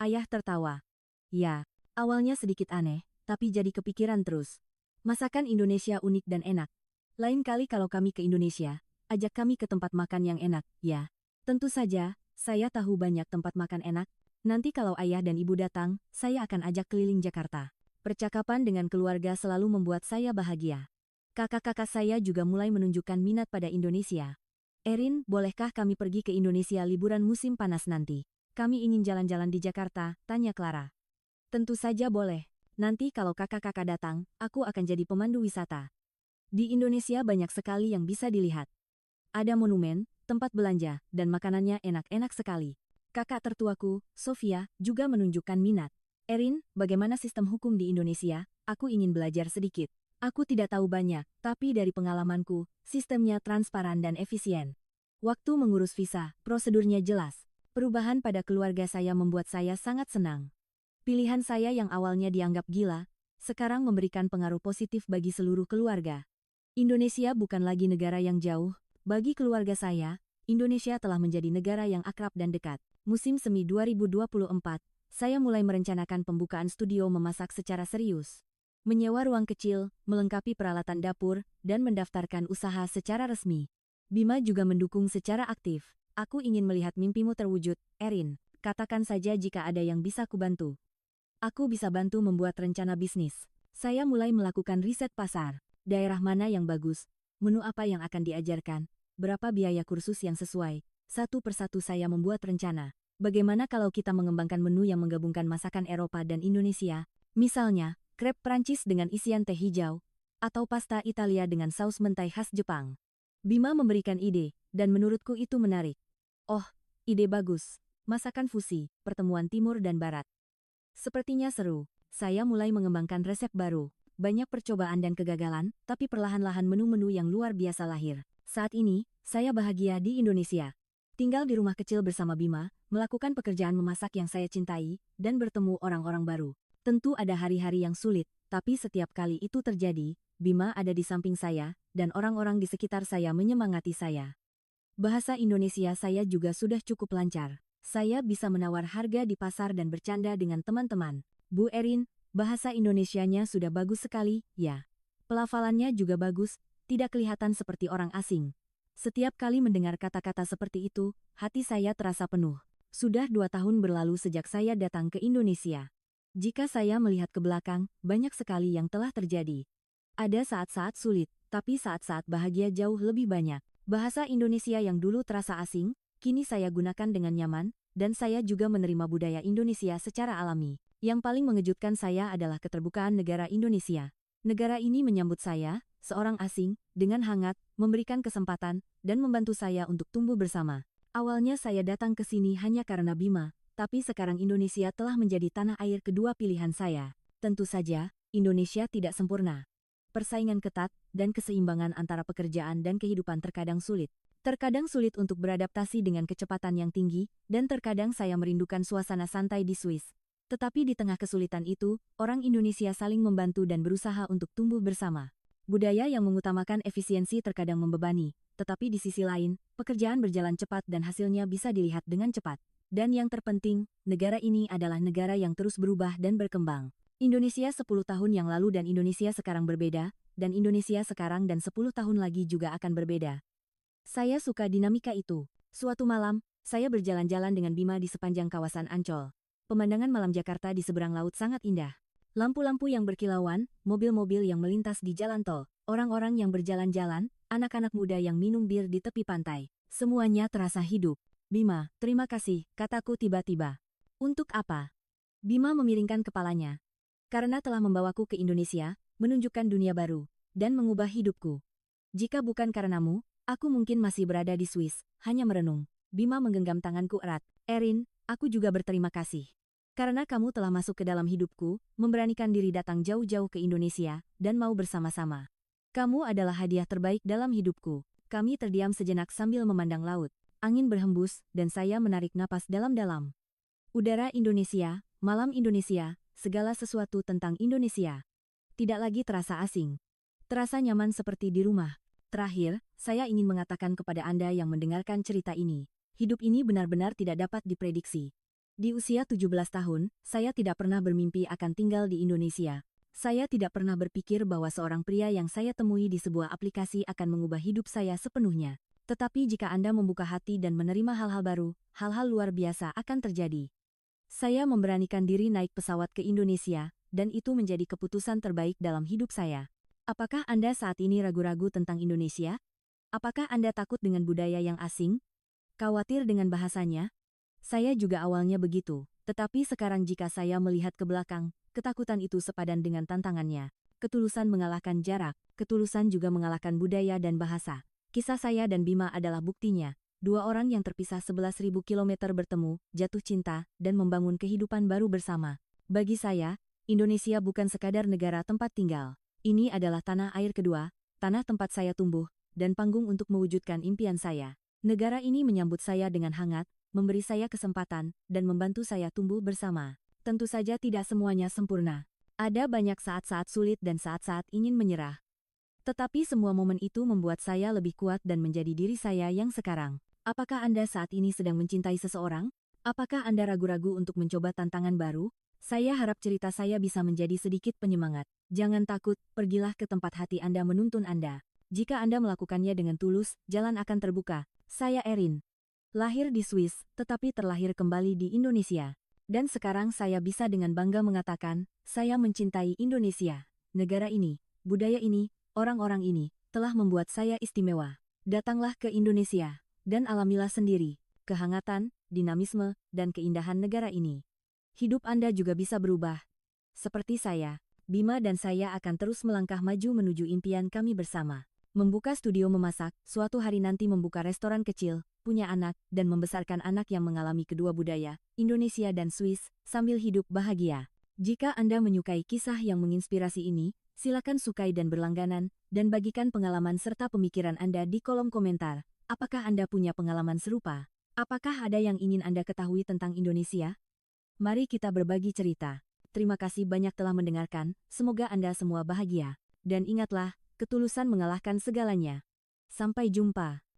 Ayah tertawa. Ya, awalnya sedikit aneh, tapi jadi kepikiran terus. Masakan Indonesia unik dan enak. Lain kali kalau kami ke Indonesia, ajak kami ke tempat makan yang enak, ya. Tentu saja, saya tahu banyak tempat makan enak. Nanti kalau ayah dan ibu datang, saya akan ajak keliling Jakarta. Percakapan dengan keluarga selalu membuat saya bahagia. Kakak-kakak saya juga mulai menunjukkan minat pada Indonesia. Erin, bolehkah kami pergi ke Indonesia liburan musim panas nanti? Kami ingin jalan-jalan di Jakarta, tanya Clara. Tentu saja boleh. Nanti kalau kakak-kakak datang, aku akan jadi pemandu wisata. Di Indonesia banyak sekali yang bisa dilihat. Ada monumen, tempat belanja, dan makanannya enak-enak sekali. Kakak tertuaku, Sofia, juga menunjukkan minat. Erin, bagaimana sistem hukum di Indonesia? Aku ingin belajar sedikit. Aku tidak tahu banyak, tapi dari pengalamanku, sistemnya transparan dan efisien. Waktu mengurus visa, prosedurnya jelas. Perubahan pada keluarga saya membuat saya sangat senang. Pilihan saya yang awalnya dianggap gila, sekarang memberikan pengaruh positif bagi seluruh keluarga. Indonesia bukan lagi negara yang jauh, bagi keluarga saya, Indonesia telah menjadi negara yang akrab dan dekat. Musim semi 2024, saya mulai merencanakan pembukaan studio memasak secara serius. Menyewa ruang kecil, melengkapi peralatan dapur, dan mendaftarkan usaha secara resmi. Bima juga mendukung secara aktif. Aku ingin melihat mimpimu terwujud, Erin. Katakan saja jika ada yang bisa kubantu. Aku bisa bantu membuat rencana bisnis. Saya mulai melakukan riset pasar. Daerah mana yang bagus, menu apa yang akan diajarkan, berapa biaya kursus yang sesuai. Satu persatu saya membuat rencana. Bagaimana kalau kita mengembangkan menu yang menggabungkan masakan Eropa dan Indonesia? Misalnya, krep Prancis dengan isian teh hijau, atau pasta Italia dengan saus mentai khas Jepang. Bima memberikan ide, dan menurutku itu menarik. Oh, ide bagus. Masakan fusi, pertemuan timur dan barat. Sepertinya seru. Saya mulai mengembangkan resep baru. Banyak percobaan dan kegagalan, tapi perlahan-lahan menu-menu yang luar biasa lahir. Saat ini, saya bahagia di Indonesia. Tinggal di rumah kecil bersama Bima, melakukan pekerjaan memasak yang saya cintai, dan bertemu orang-orang baru. Tentu ada hari-hari yang sulit, tapi setiap kali itu terjadi, Bima ada di samping saya, dan orang-orang di sekitar saya menyemangati saya. Bahasa Indonesia saya juga sudah cukup lancar. Saya bisa menawar harga di pasar dan bercanda dengan teman-teman. Bu Erin, bahasa Indonesianya sudah bagus sekali, ya. Pelafalannya juga bagus, tidak kelihatan seperti orang asing. Setiap kali mendengar kata-kata seperti itu, hati saya terasa penuh. Sudah 2 tahun berlalu sejak saya datang ke Indonesia. Jika saya melihat ke belakang, banyak sekali yang telah terjadi. Ada saat-saat sulit, tapi saat-saat bahagia jauh lebih banyak. Bahasa Indonesia yang dulu terasa asing, kini saya gunakan dengan nyaman, dan saya juga menerima budaya Indonesia secara alami. Yang paling mengejutkan saya adalah keterbukaan negara Indonesia. Negara ini menyambut saya, seorang asing, dengan hangat, memberikan kesempatan, dan membantu saya untuk tumbuh bersama. Awalnya saya datang ke sini hanya karena Bima, tapi sekarang Indonesia telah menjadi tanah air kedua pilihan saya. Tentu saja, Indonesia tidak sempurna. Persaingan ketat, dan keseimbangan antara pekerjaan dan kehidupan terkadang sulit. Terkadang sulit untuk beradaptasi dengan kecepatan yang tinggi, dan terkadang saya merindukan suasana santai di Swiss. Tetapi di tengah kesulitan itu, orang Indonesia saling membantu dan berusaha untuk tumbuh bersama. Budaya yang mengutamakan efisiensi terkadang membebani, tetapi di sisi lain, pekerjaan berjalan cepat dan hasilnya bisa dilihat dengan cepat. Dan yang terpenting, negara ini adalah negara yang terus berubah dan berkembang. Indonesia 10 tahun yang lalu dan Indonesia sekarang berbeda, dan Indonesia sekarang dan 10 tahun lagi juga akan berbeda. Saya suka dinamika itu. Suatu malam, saya berjalan-jalan dengan Bima di sepanjang kawasan Ancol. Pemandangan malam Jakarta di seberang laut sangat indah. Lampu-lampu yang berkilauan, mobil-mobil yang melintas di jalan tol, orang-orang yang berjalan-jalan, anak-anak muda yang minum bir di tepi pantai. Semuanya terasa hidup. Bima, terima kasih, kataku tiba-tiba. Untuk apa? Bima memiringkan kepalanya. Karena telah membawaku ke Indonesia, menunjukkan dunia baru, dan mengubah hidupku. Jika bukan karenamu, aku mungkin masih berada di Swiss, hanya merenung. Bima menggenggam tanganku erat. Erin, aku juga berterima kasih. Karena kamu telah masuk ke dalam hidupku, memberanikan diri datang jauh-jauh ke Indonesia, dan mau bersama-sama. Kamu adalah hadiah terbaik dalam hidupku. Kami terdiam sejenak sambil memandang laut. Angin berhembus, dan saya menarik napas dalam-dalam. Udara Indonesia, malam Indonesia, segala sesuatu tentang Indonesia. Tidak lagi terasa asing. Terasa nyaman seperti di rumah. Terakhir, saya ingin mengatakan kepada Anda yang mendengarkan cerita ini, hidup ini benar-benar tidak dapat diprediksi. Di usia 17 tahun, saya tidak pernah bermimpi akan tinggal di Indonesia. Saya tidak pernah berpikir bahwa seorang pria yang saya temui di sebuah aplikasi akan mengubah hidup saya sepenuhnya. Tetapi jika Anda membuka hati dan menerima hal-hal baru, hal-hal luar biasa akan terjadi. Saya memberanikan diri naik pesawat ke Indonesia, dan itu menjadi keputusan terbaik dalam hidup saya. Apakah Anda saat ini ragu-ragu tentang Indonesia? Apakah Anda takut dengan budaya yang asing? Khawatir dengan bahasanya? Saya juga awalnya begitu, tetapi sekarang jika saya melihat ke belakang, ketakutan itu sepadan dengan tantangannya. Ketulusan mengalahkan jarak, ketulusan juga mengalahkan budaya dan bahasa. Kisah saya dan Bima adalah buktinya. Dua orang yang terpisah 11.000 kilometer bertemu, jatuh cinta, dan membangun kehidupan baru bersama. Bagi saya, Indonesia bukan sekadar negara tempat tinggal. Ini adalah tanah air kedua, tanah tempat saya tumbuh, dan panggung untuk mewujudkan impian saya. Negara ini menyambut saya dengan hangat, memberi saya kesempatan, dan membantu saya tumbuh bersama. Tentu saja tidak semuanya sempurna. Ada banyak saat-saat sulit dan saat-saat ingin menyerah. Tetapi semua momen itu membuat saya lebih kuat dan menjadi diri saya yang sekarang. Apakah Anda saat ini sedang mencintai seseorang? Apakah Anda ragu-ragu untuk mencoba tantangan baru? Saya harap cerita saya bisa menjadi sedikit penyemangat. Jangan takut, pergilah ke tempat hati Anda menuntun Anda. Jika Anda melakukannya dengan tulus, jalan akan terbuka. Saya Erin. Lahir di Swiss, tetapi terlahir kembali di Indonesia. Dan sekarang saya bisa dengan bangga mengatakan, saya mencintai Indonesia. Negara ini, budaya ini, orang-orang ini, telah membuat saya istimewa. Datanglah ke Indonesia, dan alamilah sendiri, kehangatan, dinamisme, dan keindahan negara ini. Hidup Anda juga bisa berubah. Seperti saya, Bima dan saya akan terus melangkah maju menuju impian kami bersama. Membuka studio memasak, suatu hari nanti membuka restoran kecil, punya anak, dan membesarkan anak yang mengalami kedua budaya, Indonesia dan Swiss, sambil hidup bahagia. Jika Anda menyukai kisah yang menginspirasi ini, silakan sukai dan berlangganan, dan bagikan pengalaman serta pemikiran Anda di kolom komentar. Apakah Anda punya pengalaman serupa? Apakah ada yang ingin Anda ketahui tentang Indonesia? Mari kita berbagi cerita. Terima kasih banyak telah mendengarkan, semoga Anda semua bahagia. Dan ingatlah, ketulusan mengalahkan segalanya. Sampai jumpa.